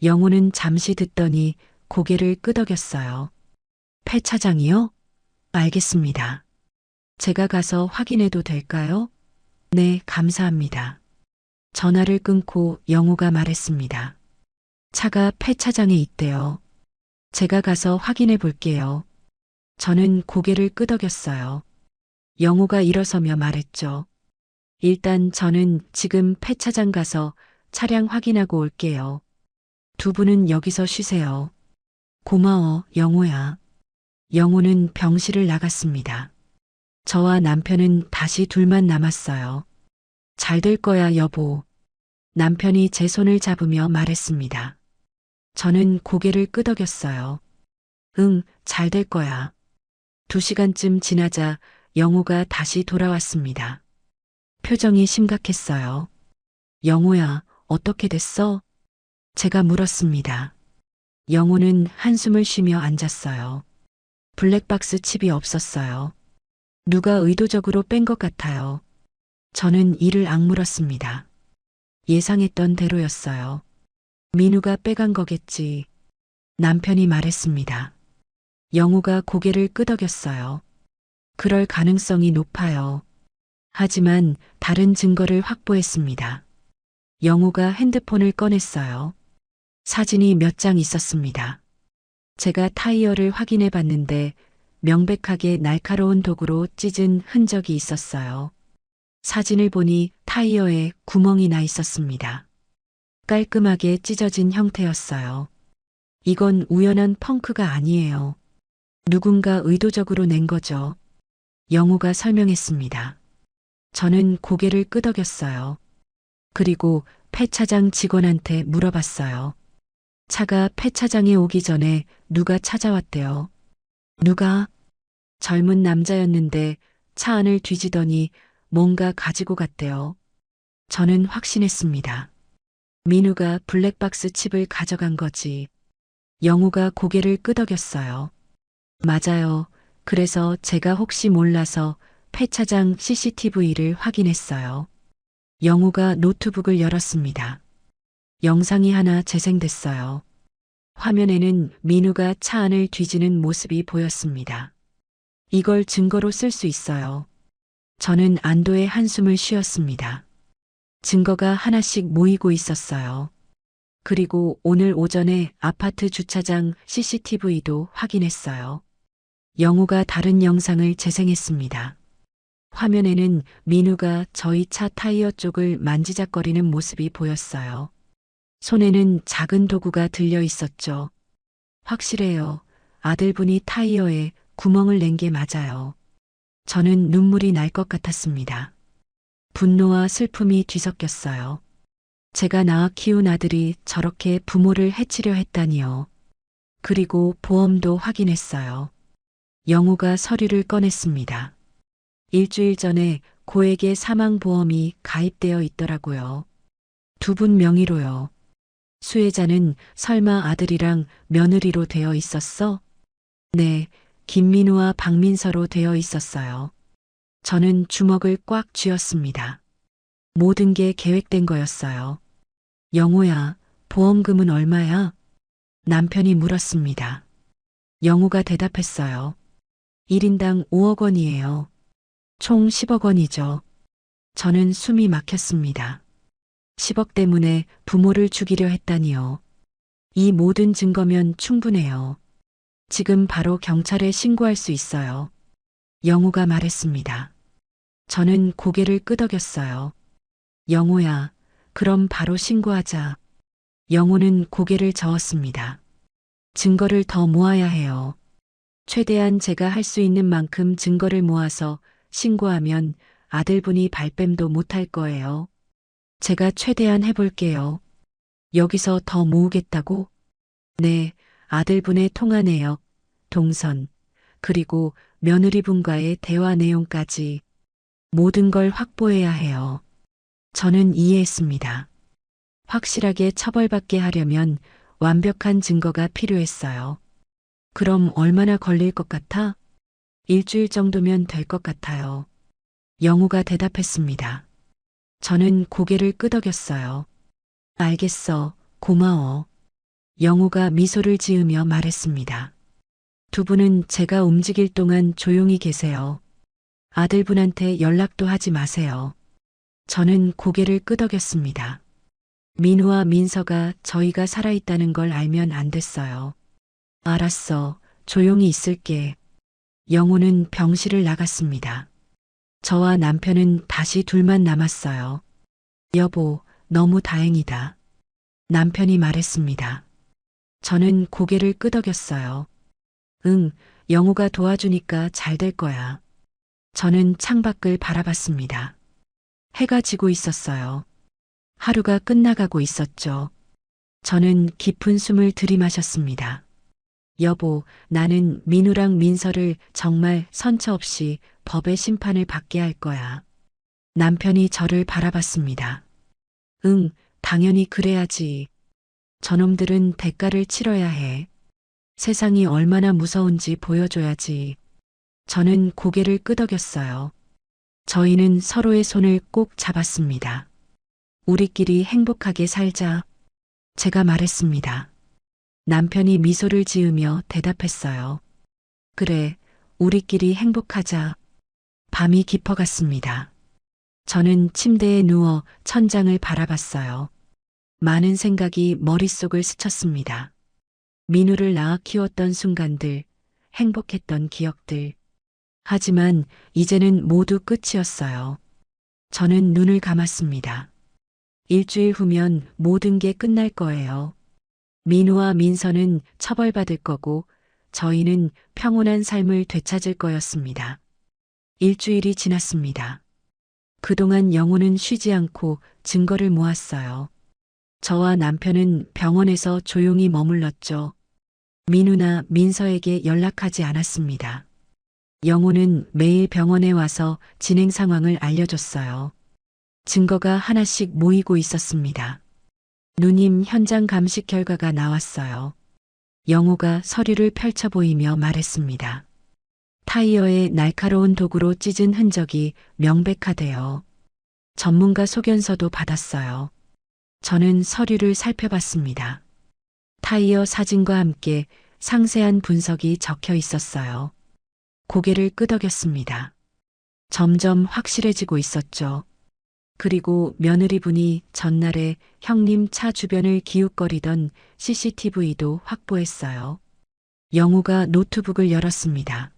영우는 잠시 듣더니 고개를 끄덕였어요. 폐차장이요? 알겠습니다. 제가 가서 확인해도 될까요? 네, 감사합니다. 전화를 끊고 영우가 말했습니다. 차가 폐차장에 있대요. 제가 가서 확인해 볼게요. 저는 고개를 끄덕였어요. 영우가 일어서며 말했죠. 일단 저는 지금 폐차장 가서 차량 확인하고 올게요. 두 분은 여기서 쉬세요. 고마워, 영우야. 영우는 병실을 나갔습니다. 저와 남편은 다시 둘만 남았어요. 잘 될 거야, 여보. 남편이 제 손을 잡으며 말했습니다. 저는 고개를 끄덕였어요. 응, 잘 될 거야. 2시간쯤 지나자 영우가 다시 돌아왔습니다. 표정이 심각했어요. 영우야, 어떻게 됐어? 제가 물었습니다. 영우는 한숨을 쉬며 앉았어요. 블랙박스 칩이 없었어요. 누가 의도적으로 뺀 것 같아요. 저는 이를 악물었습니다. 예상했던 대로였어요. 민우가 빼간 거겠지. 남편이 말했습니다. 영우가 고개를 끄덕였어요. 그럴 가능성이 높아요. 하지만 다른 증거를 확보했습니다. 영우가 핸드폰을 꺼냈어요. 사진이 몇 장 있었습니다. 제가 타이어를 확인해 봤는데 명백하게 날카로운 도구로 찢은 흔적이 있었어요. 사진을 보니 타이어에 구멍이 나 있었습니다. 깔끔하게 찢어진 형태였어요. 이건 우연한 펑크가 아니에요. 누군가 의도적으로 낸 거죠. 영우가 설명했습니다. 저는 고개를 끄덕였어요. 그리고 폐차장 직원한테 물어봤어요. 차가 폐차장에 오기 전에 누가 찾아왔대요. 누가? 젊은 남자였는데 차 안을 뒤지더니 뭔가 가지고 갔대요. 저는 확신했습니다. 민우가 블랙박스 칩을 가져간 거지. 영우가 고개를 끄덕였어요. 맞아요. 그래서 제가 혹시 몰라서 폐차장 CCTV를 확인했어요. 영우가 노트북을 열었습니다. 영상이 하나 재생됐어요. 화면에는 민우가 차 안을 뒤지는 모습이 보였습니다. 이걸 증거로 쓸 수 있어요. 저는 안도의 한숨을 쉬었습니다. 증거가 하나씩 모이고 있었어요. 그리고 오늘 오전에 아파트 주차장 CCTV도 확인했어요. 영우가 다른 영상을 재생했습니다. 화면에는 민우가 저희 차 타이어 쪽을 만지작거리는 모습이 보였어요. 손에는 작은 도구가 들려 있었죠. 확실해요. 아들분이 타이어에 구멍을 낸 게 맞아요. 저는 눈물이 날 것 같았습니다. 분노와 슬픔이 뒤섞였어요. 제가 낳아 키운 아들이 저렇게 부모를 해치려 했다니요. 그리고 보험도 확인했어요. 영우가 서류를 꺼냈습니다. 일주일 전에 고액의 사망보험이 가입되어 있더라고요. 두 분 명의로요. 수혜자는 설마 아들이랑 며느리로 되어 있었어? 네, 김민우와 박민서로 되어 있었어요. 저는 주먹을 꽉 쥐었습니다. 모든 게 계획된 거였어요. 영우야, 보험금은 얼마야? 남편이 물었습니다. 영우가 대답했어요. 1인당 5억 원이에요. 총 10억 원이죠. 저는 숨이 막혔습니다. 10억 때문에 부모를 죽이려 했다니요. 이 모든 증거면 충분해요. 지금 바로 경찰에 신고할 수 있어요. 영우가 말했습니다. 저는 고개를 끄덕였어요. 영우야, 그럼 바로 신고하자. 영우는 고개를 저었습니다. 증거를 더 모아야 해요. 최대한 제가 할 수 있는 만큼 증거를 모아서 신고하면 아들분이 발뺌도 못할 거예요. 제가 최대한 해볼게요. 여기서 더 모으겠다고? 네, 아들분의 통화 내역, 동선, 그리고 며느리분과의 대화 내용까지 모든 걸 확보해야 해요. 저는 이해했습니다. 확실하게 처벌받게 하려면 완벽한 증거가 필요했어요. 그럼 얼마나 걸릴 것 같아? 일주일 정도면 될 것 같아요. 영우가 대답했습니다. 저는 고개를 끄덕였어요. 알겠어. 고마워. 영우가 미소를 지으며 말했습니다. 두 분은 제가 움직일 동안 조용히 계세요. 아들분한테 연락도 하지 마세요. 저는 고개를 끄덕였습니다. 민우와 민서가 저희가 살아있다는 걸 알면 안 됐어요. 알았어. 조용히 있을게. 영우는 병실을 나갔습니다. 저와 남편은 다시 둘만 남았어요. 여보, 너무 다행이다. 남편이 말했습니다. 저는 고개를 끄덕였어요. 응, 영우가 도와주니까 잘 될 거야. 저는 창밖을 바라봤습니다. 해가 지고 있었어요. 하루가 끝나가고 있었죠. 저는 깊은 숨을 들이마셨습니다. 여보, 나는 민우랑 민서를 정말 선처 없이 법의 심판을 받게 할 거야. 남편이 저를 바라봤습니다. 응, 당연히 그래야지. 저놈들은 대가를 치러야 해. 세상이 얼마나 무서운지 보여줘야지. 저는 고개를 끄덕였어요. 저희는 서로의 손을 꼭 잡았습니다. 우리끼리 행복하게 살자. 제가 말했습니다. 남편이 미소를 지으며 대답했어요. 그래, 우리끼리 행복하자. 밤이 깊어갔습니다. 저는 침대에 누워 천장을 바라봤어요. 많은 생각이 머릿속을 스쳤습니다. 민우를 낳아 키웠던 순간들, 행복했던 기억들. 하지만 이제는 모두 끝이었어요. 저는 눈을 감았습니다. 일주일 후면 모든 게 끝날 거예요. 민우와 민서는 처벌받을 거고 저희는 평온한 삶을 되찾을 거였습니다. 일주일이 지났습니다. 그동안 영우는 쉬지 않고 증거를 모았어요. 저와 남편은 병원에서 조용히 머물렀죠. 민우나 민서에게 연락하지 않았습니다. 영우는 매일 병원에 와서 진행 상황을 알려줬어요. 증거가 하나씩 모이고 있었습니다. 누님 현장 감식 결과가 나왔어요. 영우가 서류를 펼쳐 보이며 말했습니다. 타이어에 날카로운 도구로 찢은 흔적이 명백하대요. 전문가 소견서도 받았어요. 저는 서류를 살펴봤습니다. 타이어 사진과 함께 상세한 분석이 적혀 있었어요. 고개를 끄덕였습니다. 점점 확실해지고 있었죠. 그리고 며느리분이 전날에 형님 차 주변을 기웃거리던 CCTV도 확보했어요. 영우가 노트북을 열었습니다.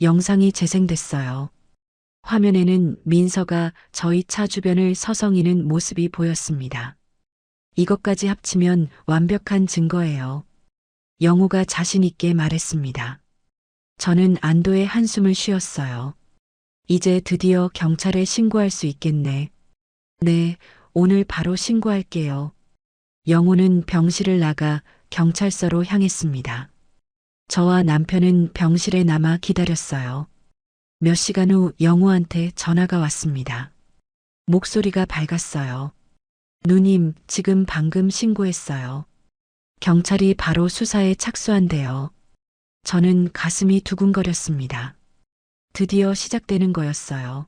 영상이 재생됐어요. 화면에는 민서가 저희 차 주변을 서성이는 모습이 보였습니다. 이것까지 합치면 완벽한 증거예요. 영우가 자신 있게 말했습니다. 저는 안도의 한숨을 쉬었어요. 이제 드디어 경찰에 신고할 수 있겠네. 네, 오늘 바로 신고할게요. 영우는 병실을 나가 경찰서로 향했습니다. 저와 남편은 병실에 남아 기다렸어요. 몇 시간 후 영우한테 전화가 왔습니다. 목소리가 밝았어요. 누님, 지금 방금 신고했어요. 경찰이 바로 수사에 착수한대요. 저는 가슴이 두근거렸습니다. 드디어 시작되는 거였어요.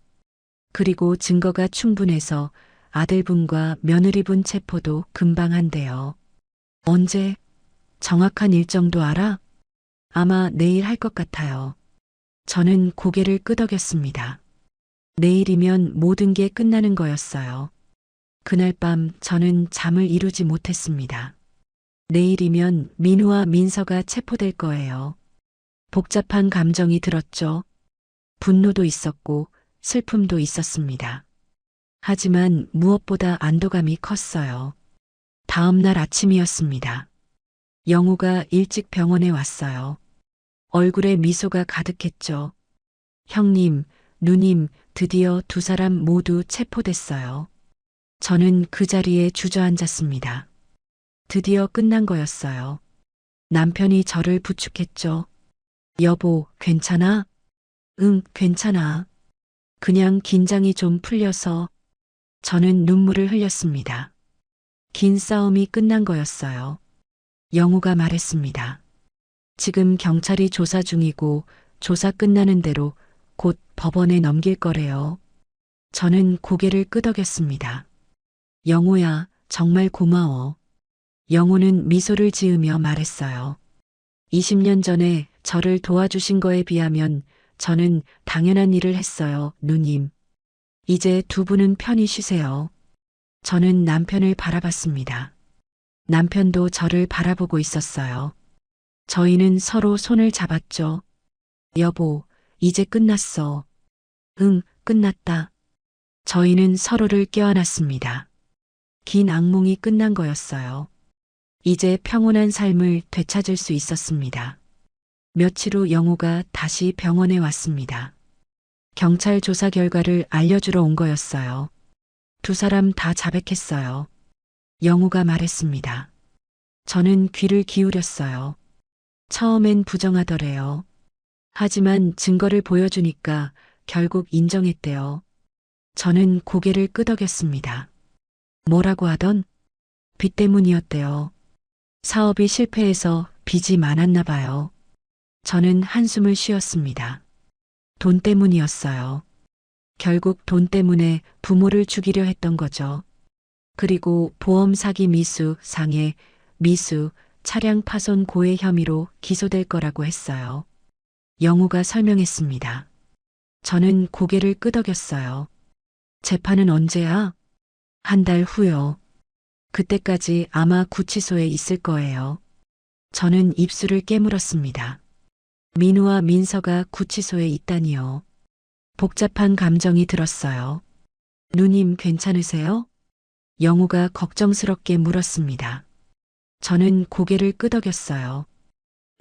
그리고 증거가 충분해서 아들분과 며느리분 체포도 금방 한대요. 언제? 정확한 일정도 알아? 아마 내일 할 것 같아요. 저는 고개를 끄덕였습니다. 내일이면 모든 게 끝나는 거였어요. 그날 밤 저는 잠을 이루지 못했습니다. 내일이면 민우와 민서가 체포될 거예요. 복잡한 감정이 들었죠. 분노도 있었고 슬픔도 있었습니다. 하지만 무엇보다 안도감이 컸어요. 다음 날 아침이었습니다. 영우가 일찍 병원에 왔어요. 얼굴에 미소가 가득했죠. 형님, 누님, 드디어 두 사람 모두 체포됐어요. 저는 그 자리에 주저앉았습니다. 드디어 끝난 거였어요. 남편이 저를 부축했죠. 여보, 괜찮아? 응, 괜찮아. 그냥 긴장이 좀 풀려서. 저는 눈물을 흘렸습니다. 긴 싸움이 끝난 거였어요. 영우가 말했습니다. 지금 경찰이 조사 중이고 조사 끝나는 대로 곧 법원에 넘길 거래요. 저는 고개를 끄덕였습니다. 영우야, 정말 고마워. 영우는 미소를 지으며 말했어요. 20년 전에 저를 도와주신 거에 비하면 저는 당연한 일을 했어요, 누님. 이제 두 분은 편히 쉬세요. 저는 남편을 바라봤습니다. 남편도 저를 바라보고 있었어요. 저희는 서로 손을 잡았죠. 여보, 이제 끝났어. 응, 끝났다. 저희는 서로를 껴안았습니다. 긴 악몽이 끝난 거였어요. 이제 평온한 삶을 되찾을 수 있었습니다. 며칠 후 영우가 다시 병원에 왔습니다. 경찰 조사 결과를 알려주러 온 거였어요. 두 사람 다 자백했어요. 영우가 말했습니다. 저는 귀를 기울였어요. 처음엔 부정하더래요. 하지만 증거를 보여주니까 결국 인정했대요. 저는 고개를 끄덕였습니다. 뭐라고 하던? 빚 때문이었대요. 사업이 실패해서 빚이 많았나 봐요. 저는 한숨을 쉬었습니다. 돈 때문이었어요. 결국 돈 때문에 부모를 죽이려 했던 거죠. 그리고 보험 사기 미수, 상해, 미수, 차량 파손 고해 혐의로 기소될 거라고 했어요. 영우가 설명했습니다. 저는 고개를 끄덕였어요. 재판은 언제야? 한 달 후요. 그때까지 아마 구치소에 있을 거예요. 저는 입술을 깨물었습니다. 민우와 민서가 구치소에 있다니요. 복잡한 감정이 들었어요. 누님 괜찮으세요? 영우가 걱정스럽게 물었습니다. 저는 고개를 끄덕였어요.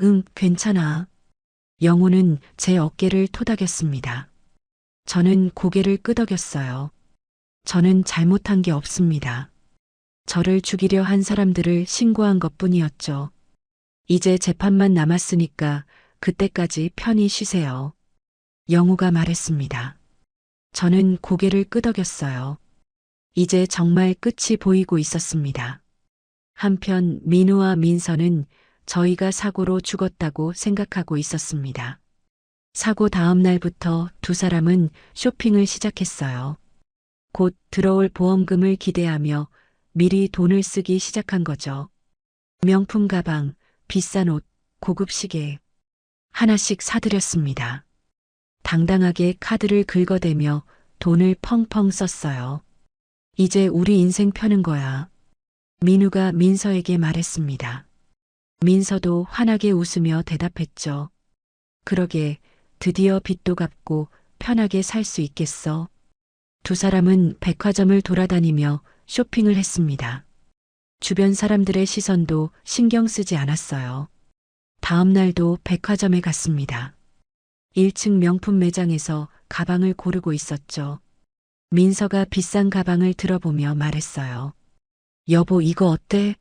응, 괜찮아. 영우는 제 어깨를 토닥였습니다. 저는 고개를 끄덕였어요. 저는 잘못한 게 없습니다. 저를 죽이려 한 사람들을 신고한 것뿐이었죠. 이제 재판만 남았으니까 그때까지 편히 쉬세요. 영우가 말했습니다. 저는 고개를 끄덕였어요. 이제 정말 끝이 보이고 있었습니다. 한편 민우와 민서는 저희가 사고로 죽었다고 생각하고 있었습니다. 사고 다음 날부터 두 사람은 쇼핑을 시작했어요. 곧 들어올 보험금을 기대하며 미리 돈을 쓰기 시작한 거죠. 명품 가방, 비싼 옷, 고급 시계. 하나씩 사들였습니다. 당당하게 카드를 긁어대며 돈을 펑펑 썼어요. 이제 우리 인생 펴는 거야. 민우가 민서에게 말했습니다. 민서도 환하게 웃으며 대답했죠. 그러게 드디어 빚도 갚고 편하게 살 수 있겠어. 두 사람은 백화점을 돌아다니며 쇼핑을 했습니다. 주변 사람들의 시선도 신경 쓰지 않았어요. 다음 날도 백화점에 갔습니다. 1층 명품 매장에서 가방을 고르고 있었죠. 민서가 비싼 가방을 들어보며 말했어요. 여보, 이거 어때?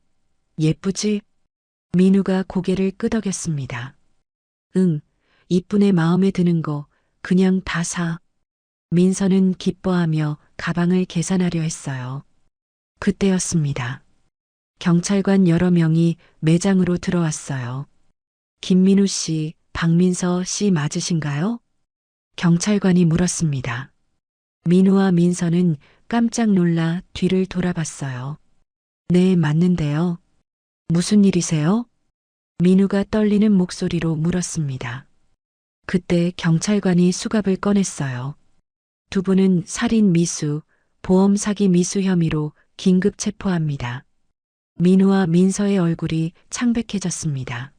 예쁘지? 민우가 고개를 끄덕였습니다. 응, 이쁜애 마음에 드는 거 그냥 다 사. 민서는 기뻐하며 가방을 계산하려 했어요. 그때였습니다. 경찰관 여러 명이 매장으로 들어왔어요. 김민우 씨, 박민서 씨 맞으신가요? 경찰관이 물었습니다. 민우와 민서는 깜짝 놀라 뒤를 돌아봤어요. 네, 맞는데요. 무슨 일이세요? 민우가 떨리는 목소리로 물었습니다. 그때 경찰관이 수갑을 꺼냈어요. 두 분은 살인 미수, 보험 사기 미수 혐의로 긴급 체포합니다. 민우와 민서의 얼굴이 창백해졌습니다.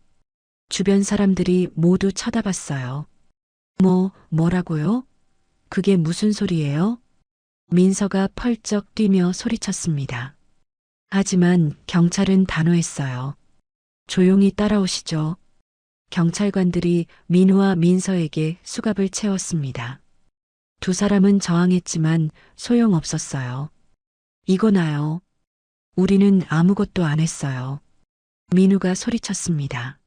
주변 사람들이 모두 쳐다봤어요. 뭐라고요? 그게 무슨 소리예요? 민서가 펄쩍 뛰며 소리쳤습니다. 하지만 경찰은 단호했어요. 조용히 따라오시죠. 경찰관들이 민우와 민서에게 수갑을 채웠습니다. 두 사람은 저항했지만 소용없었어요. 이거 나요. 우리는 아무것도 안 했어요. 민우가 소리쳤습니다.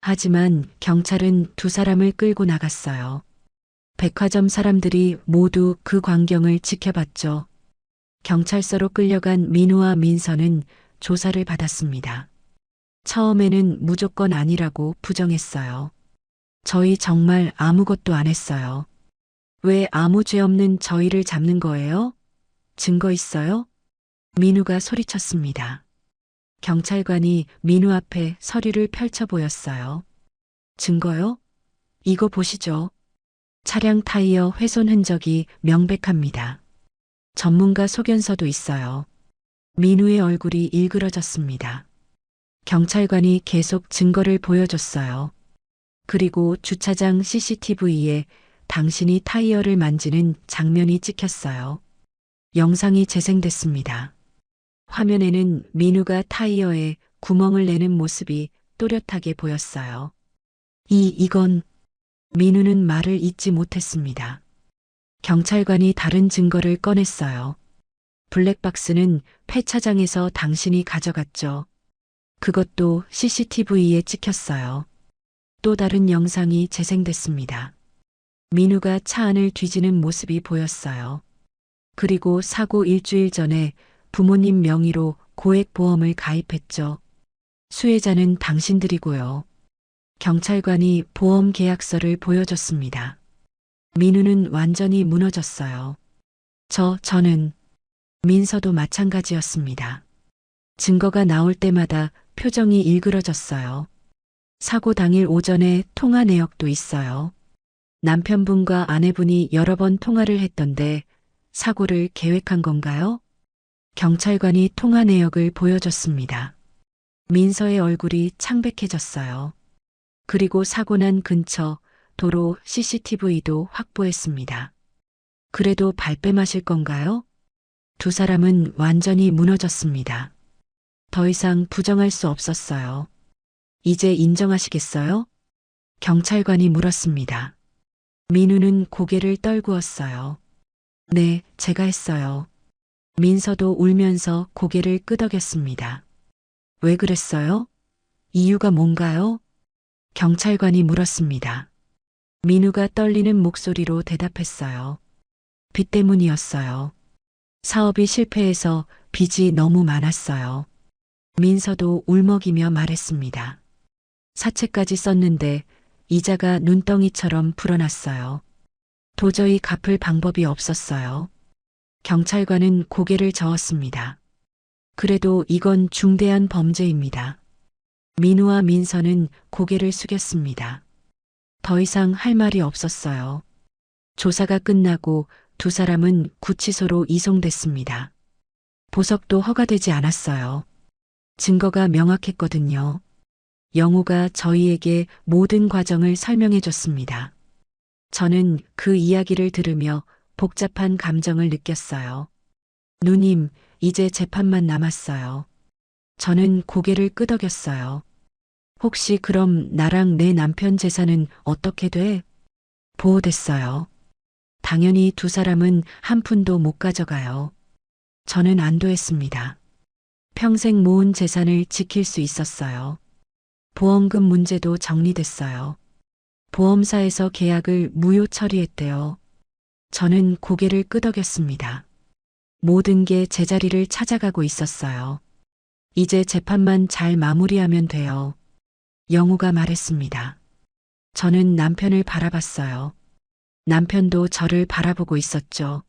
하지만 경찰은 두 사람을 끌고 나갔어요. 백화점 사람들이 모두 그 광경을 지켜봤죠. 경찰서로 끌려간 민우와 민서는 조사를 받았습니다. 처음에는 무조건 아니라고 부정했어요. 저희 정말 아무것도 안 했어요. 왜 아무 죄 없는 저희를 잡는 거예요? 증거 있어요? 민우가 소리쳤습니다. 경찰관이 민우 앞에 서류를 펼쳐 보였어요. 증거요? 이거 보시죠. 차량 타이어 훼손 흔적이 명백합니다. 전문가 소견서도 있어요. 민우의 얼굴이 일그러졌습니다. 경찰관이 계속 증거를 보여줬어요. 그리고 주차장 CCTV에 당신이 타이어를 만지는 장면이 찍혔어요. 영상이 재생됐습니다. 화면에는 민우가 타이어에 구멍을 내는 모습이 또렷하게 보였어요. 이건 민우는 말을 잇지 못했습니다. 경찰관이 다른 증거를 꺼냈어요. 블랙박스는 폐차장에서 당신이 가져갔죠. 그것도 CCTV에 찍혔어요. 또 다른 영상이 재생됐습니다. 민우가 차 안을 뒤지는 모습이 보였어요. 그리고 사고 일주일 전에 부모님 명의로 고액보험을 가입했죠. 수혜자는 당신들이고요. 경찰관이 보험 계약서를 보여줬습니다. 민우는 완전히 무너졌어요. 저는 민서도 마찬가지였습니다. 증거가 나올 때마다 표정이 일그러졌어요. 사고 당일 오전에 통화 내역도 있어요. 남편분과 아내분이 여러 번 통화를 했던데 사고를 계획한 건가요? 경찰관이 통화 내역을 보여줬습니다. 민서의 얼굴이 창백해졌어요. 그리고 사고 난 근처 도로 CCTV도 확보했습니다. 그래도 발뺌하실 건가요? 두 사람은 완전히 무너졌습니다. 더 이상 부정할 수 없었어요. 이제 인정하시겠어요? 경찰관이 물었습니다. 민우는 고개를 떨구었어요. 네, 제가 했어요. 민서도 울면서 고개를 끄덕였습니다. 왜 그랬어요? 이유가 뭔가요? 경찰관이 물었습니다. 민우가 떨리는 목소리로 대답했어요. 빚 때문이었어요. 사업이 실패해서 빚이 너무 많았어요. 민서도 울먹이며 말했습니다. 사채까지 썼는데 이자가 눈덩이처럼 불어났어요. 도저히 갚을 방법이 없었어요. 경찰관은 고개를 저었습니다. 그래도 이건 중대한 범죄입니다. 민우와 민서는 고개를 숙였습니다. 더 이상 할 말이 없었어요. 조사가 끝나고 두 사람은 구치소로 이송됐습니다. 보석도 허가되지 않았어요. 증거가 명확했거든요. 영우가 저희에게 모든 과정을 설명해 줬습니다. 저는 그 이야기를 들으며 복잡한 감정을 느꼈어요. 누님, 이제 재판만 남았어요. 저는 고개를 끄덕였어요. 혹시 그럼 나랑 내 남편 재산은 어떻게 돼? 보호됐어요. 당연히 두 사람은 한 푼도 못 가져가요. 저는 안도했습니다. 평생 모은 재산을 지킬 수 있었어요. 보험금 문제도 정리됐어요. 보험사에서 계약을 무효 처리했대요. 저는 고개를 끄덕였습니다. 모든 게 제자리를 찾아가고 있었어요. 이제 재판만 잘 마무리하면 돼요. 영우가 말했습니다. 저는 남편을 바라봤어요. 남편도 저를 바라보고 있었죠.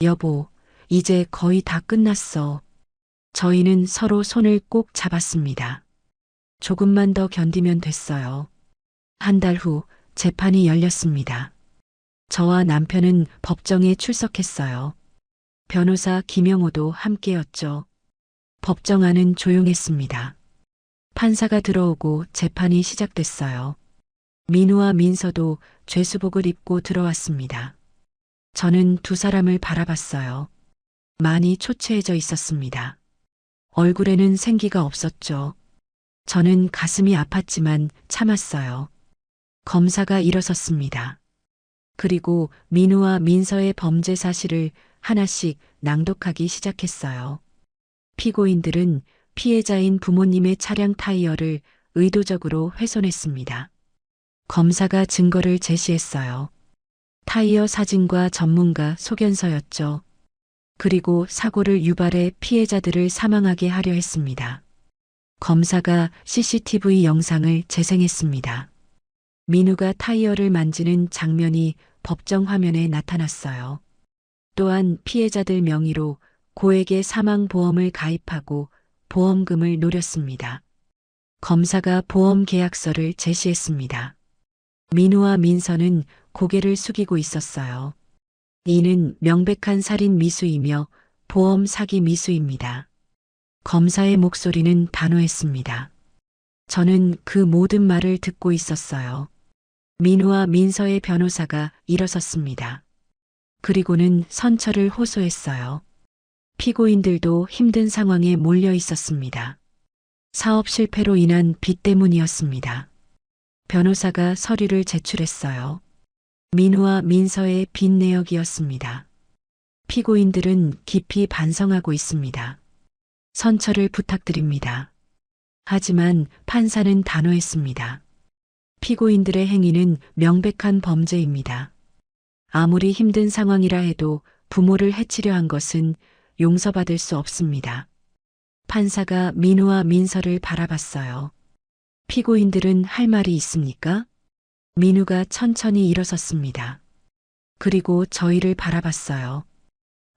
여보, 이제 거의 다 끝났어. 저희는 서로 손을 꼭 잡았습니다. 조금만 더 견디면 됐어요. 한 달 후 재판이 열렸습니다. 저와 남편은 법정에 출석했어요. 변호사 김영호도 함께였죠. 법정 안은 조용했습니다. 판사가 들어오고 재판이 시작됐어요. 민우와 민서도 죄수복을 입고 들어왔습니다. 저는 두 사람을 바라봤어요. 많이 초췌해져 있었습니다. 얼굴에는 생기가 없었죠. 저는 가슴이 아팠지만 참았어요. 검사가 일어섰습니다. 그리고 민우와 민서의 범죄 사실을 하나씩 낭독하기 시작했어요. 피고인들은 피해자인 부모님의 차량 타이어를 의도적으로 훼손했습니다. 검사가 증거를 제시했어요. 타이어 사진과 전문가 소견서였죠. 그리고 사고를 유발해 피해자들을 사망하게 하려 했습니다. 검사가 CCTV 영상을 재생했습니다. 민우가 타이어를 만지는 장면이 법정 화면에 나타났어요. 또한 피해자들 명의로 고액의 사망보험을 가입하고 보험금을 노렸습니다. 검사가 보험 계약서를 제시했습니다. 민우와 민서는 고개를 숙이고 있었어요. 이는 명백한 살인 미수이며 보험 사기 미수입니다. 검사의 목소리는 단호했습니다. 저는 그 모든 말을 듣고 있었어요. 민우와 민서의 변호사가 일어섰습니다. 그리고는 선처를 호소했어요. 피고인들도 힘든 상황에 몰려 있었습니다. 사업 실패로 인한 빚 때문이었습니다. 변호사가 서류를 제출했어요. 민우와 민서의 빚 내역이었습니다. 피고인들은 깊이 반성하고 있습니다. 선처를 부탁드립니다. 하지만 판사는 단호했습니다. 피고인들의 행위는 명백한 범죄입니다. 아무리 힘든 상황이라 해도 부모를 해치려 한 것은 용서받을 수 없습니다. 판사가 민우와 민서를 바라봤어요. 피고인들은 할 말이 있습니까? 민우가 천천히 일어섰습니다. 그리고 저희를 바라봤어요.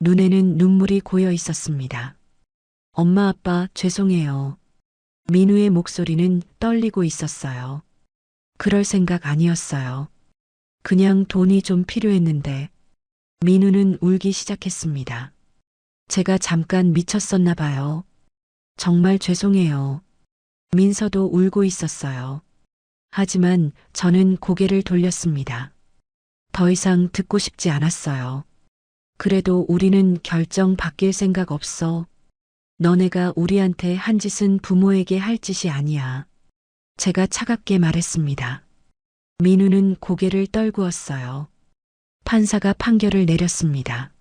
눈에는 눈물이 고여 있었습니다. 엄마 아빠 죄송해요. 민우의 목소리는 떨리고 있었어요. 그럴 생각 아니었어요. 그냥 돈이 좀 필요했는데. 민우는 울기 시작했습니다. 제가 잠깐 미쳤었나 봐요. 정말 죄송해요. 민서도 울고 있었어요. 하지만 저는 고개를 돌렸습니다. 더 이상 듣고 싶지 않았어요. 그래도 우리는 결정 바뀔 생각 없어. 너네가 우리한테 한 짓은 부모에게 할 짓이 아니야. 제가 차갑게 말했습니다. 민우는 고개를 떨구었어요. 판사가 판결을 내렸습니다.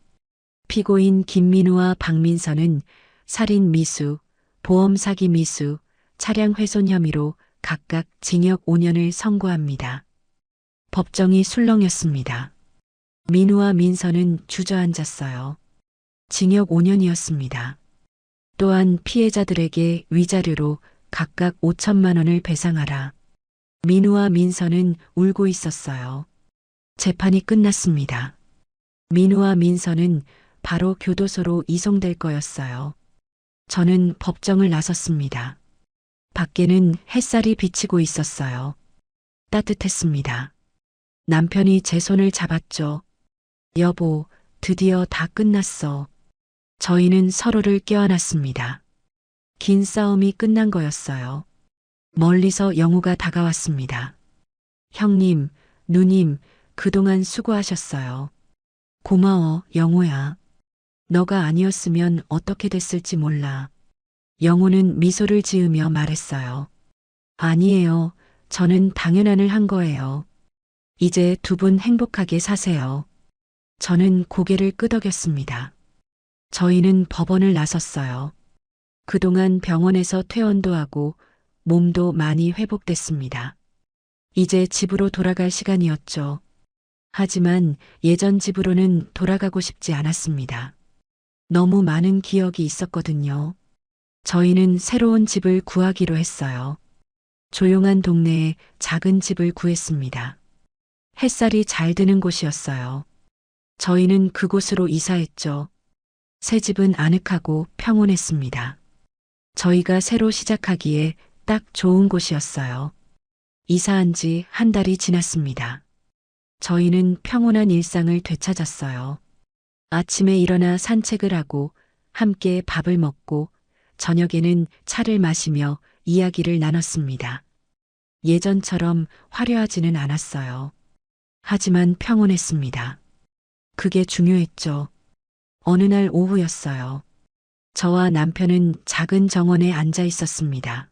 피고인 김민우와 박민서는 살인 미수, 보험 사기 미수, 차량 훼손 혐의로 각각 징역 5년을 선고합니다. 법정이 술렁였습니다. 민우와 민서는 주저앉았어요. 징역 5년이었습니다. 또한 피해자들에게 위자료로 각각 5천만 원을 배상하라. 민우와 민서는 울고 있었어요. 재판이 끝났습니다. 민우와 민서는 바로 교도소로 이송될 거였어요. 저는 법정을 나섰습니다. 밖에는 햇살이 비치고 있었어요. 따뜻했습니다. 남편이 제 손을 잡았죠. 여보, 드디어 다 끝났어. 저희는 서로를 껴안았습니다. 긴 싸움이 끝난 거였어요. 멀리서 영우가 다가왔습니다. 형님, 누님, 그동안 수고하셨어요. 고마워, 영우야. 너가 아니었으면 어떻게 됐을지 몰라. 영우는 미소를 지으며 말했어요. 아니에요. 저는 당연한 일 한 거예요. 이제 두 분 행복하게 사세요. 저는 고개를 끄덕였습니다. 저희는 법원을 나섰어요. 그동안 병원에서 퇴원도 하고 몸도 많이 회복됐습니다. 이제 집으로 돌아갈 시간이었죠. 하지만 예전 집으로는 돌아가고 싶지 않았습니다. 너무 많은 기억이 있었거든요. 저희는 새로운 집을 구하기로 했어요. 조용한 동네에 작은 집을 구했습니다. 햇살이 잘 드는 곳이었어요. 저희는 그곳으로 이사했죠. 새 집은 아늑하고 평온했습니다. 저희가 새로 시작하기에 딱 좋은 곳이었어요. 이사한 지 한 달이 지났습니다. 저희는 평온한 일상을 되찾았어요. 아침에 일어나 산책을 하고 함께 밥을 먹고 저녁에는 차를 마시며 이야기를 나눴습니다. 예전처럼 화려하지는 않았어요. 하지만 평온했습니다. 그게 중요했죠. 어느 날 오후였어요. 저와 남편은 작은 정원에 앉아 있었습니다.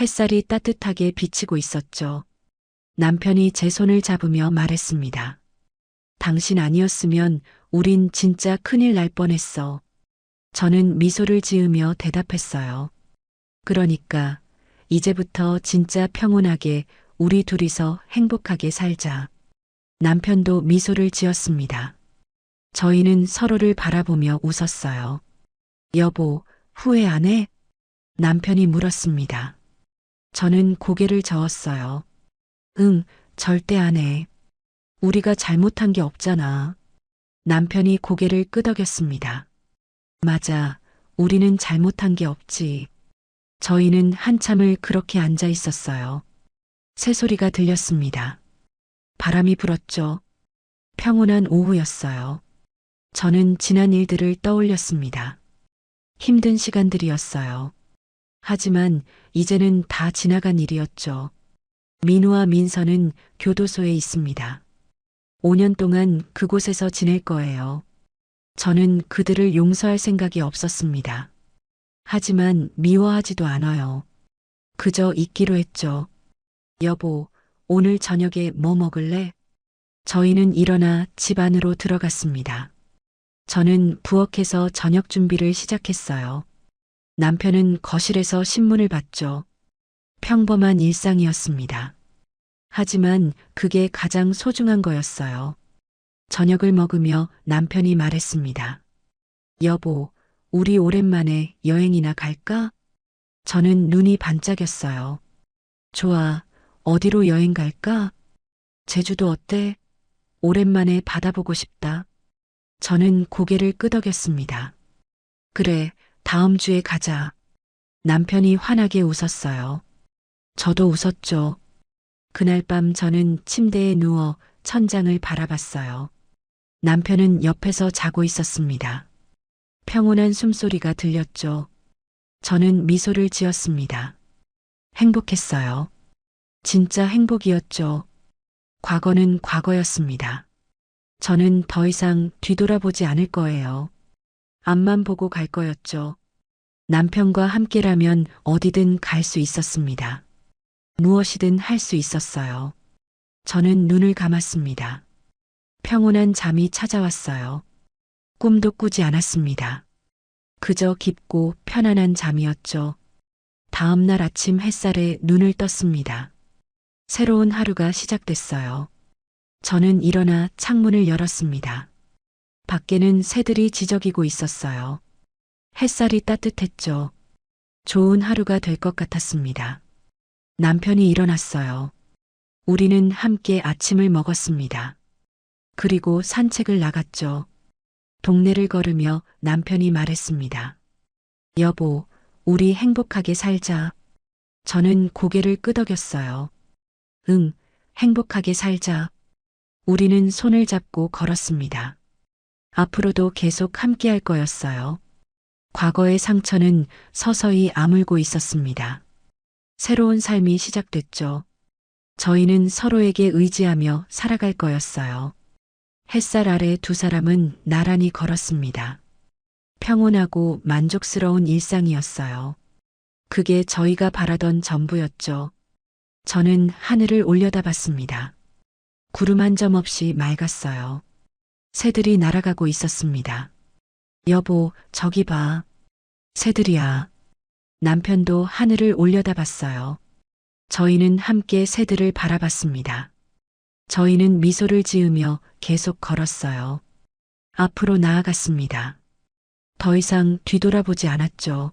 햇살이 따뜻하게 비치고 있었죠. 남편이 제 손을 잡으며 말했습니다. 당신 아니었으면 우린 진짜 큰일 날 뻔했어. 저는 미소를 지으며 대답했어요. 그러니까 이제부터 진짜 평온하게 우리 둘이서 행복하게 살자. 남편도 미소를 지었습니다. 저희는 서로를 바라보며 웃었어요. 여보, 후회 안 해? 남편이 물었습니다. 저는 고개를 저었어요. 응, 절대 안 해. 우리가 잘못한 게 없잖아. 남편이 고개를 끄덕였습니다. 맞아, 우리는 잘못한 게 없지. 저희는 한참을 그렇게 앉아 있었어요. 새소리가 들렸습니다. 바람이 불었죠. 평온한 오후였어요. 저는 지난 일들을 떠올렸습니다. 힘든 시간들이었어요. 하지만 이제는 다 지나간 일이었죠. 민우와 민서는 교도소에 있습니다. 5년 동안 그곳에서 지낼 거예요. 저는 그들을 용서할 생각이 없었습니다. 하지만 미워하지도 않아요. 그저 잊기로 했죠. 여보, 오늘 저녁에 뭐 먹을래? 저희는 일어나 집 안으로 들어갔습니다. 저는 부엌에서 저녁 준비를 시작했어요. 남편은 거실에서 신문을 봤죠. 평범한 일상이었습니다. 하지만 그게 가장 소중한 거였어요. 저녁을 먹으며 남편이 말했습니다. 여보, 우리 오랜만에 여행이나 갈까? 저는 눈이 반짝였어요. 좋아, 어디로 여행 갈까? 제주도 어때? 오랜만에 바다 보고 싶다. 저는 고개를 끄덕였습니다. 그래, 다음 주에 가자. 남편이 환하게 웃었어요. 저도 웃었죠. 그날 밤 저는 침대에 누워 천장을 바라봤어요. 남편은 옆에서 자고 있었습니다. 평온한 숨소리가 들렸죠. 저는 미소를 지었습니다. 행복했어요. 진짜 행복이었죠. 과거는 과거였습니다. 저는 더 이상 뒤돌아보지 않을 거예요. 앞만 보고 갈 거였죠. 남편과 함께라면 어디든 갈 수 있었습니다. 무엇이든 할 수 있었어요. 저는 눈을 감았습니다. 평온한 잠이 찾아왔어요. 꿈도 꾸지 않았습니다. 그저 깊고 편안한 잠이었죠. 다음 날 아침 햇살에 눈을 떴습니다. 새로운 하루가 시작됐어요. 저는 일어나 창문을 열었습니다. 밖에는 새들이 지저귀고 있었어요. 햇살이 따뜻했죠. 좋은 하루가 될 것 같았습니다. 남편이 일어났어요. 우리는 함께 아침을 먹었습니다. 그리고 산책을 나갔죠. 동네를 걸으며 남편이 말했습니다. 여보, 우리 행복하게 살자. 저는 고개를 끄덕였어요. 응, 행복하게 살자. 우리는 손을 잡고 걸었습니다. 앞으로도 계속 함께 할 거였어요. 과거의 상처는 서서히 아물고 있었습니다. 새로운 삶이 시작됐죠. 저희는 서로에게 의지하며 살아갈 거였어요. 햇살 아래 두 사람은 나란히 걸었습니다. 평온하고 만족스러운 일상이었어요. 그게 저희가 바라던 전부였죠. 저는 하늘을 올려다봤습니다. 구름 한 점 없이 맑았어요. 새들이 날아가고 있었습니다. 여보, 저기 봐. 새들이야. 남편도 하늘을 올려다봤어요. 저희는 함께 새들을 바라봤습니다. 저희는 미소를 지으며 계속 걸었어요. 앞으로 나아갔습니다. 더 이상 뒤돌아보지 않았죠.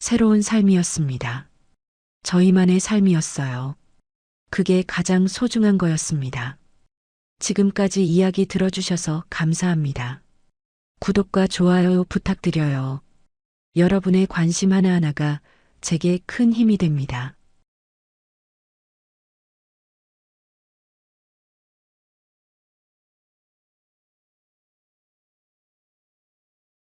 새로운 삶이었습니다. 저희만의 삶이었어요. 그게 가장 소중한 거였습니다. 지금까지 이야기 들어주셔서 감사합니다. 구독과 좋아요 부탁드려요. 여러분의 관심 하나하나가 제게 큰 힘이 됩니다.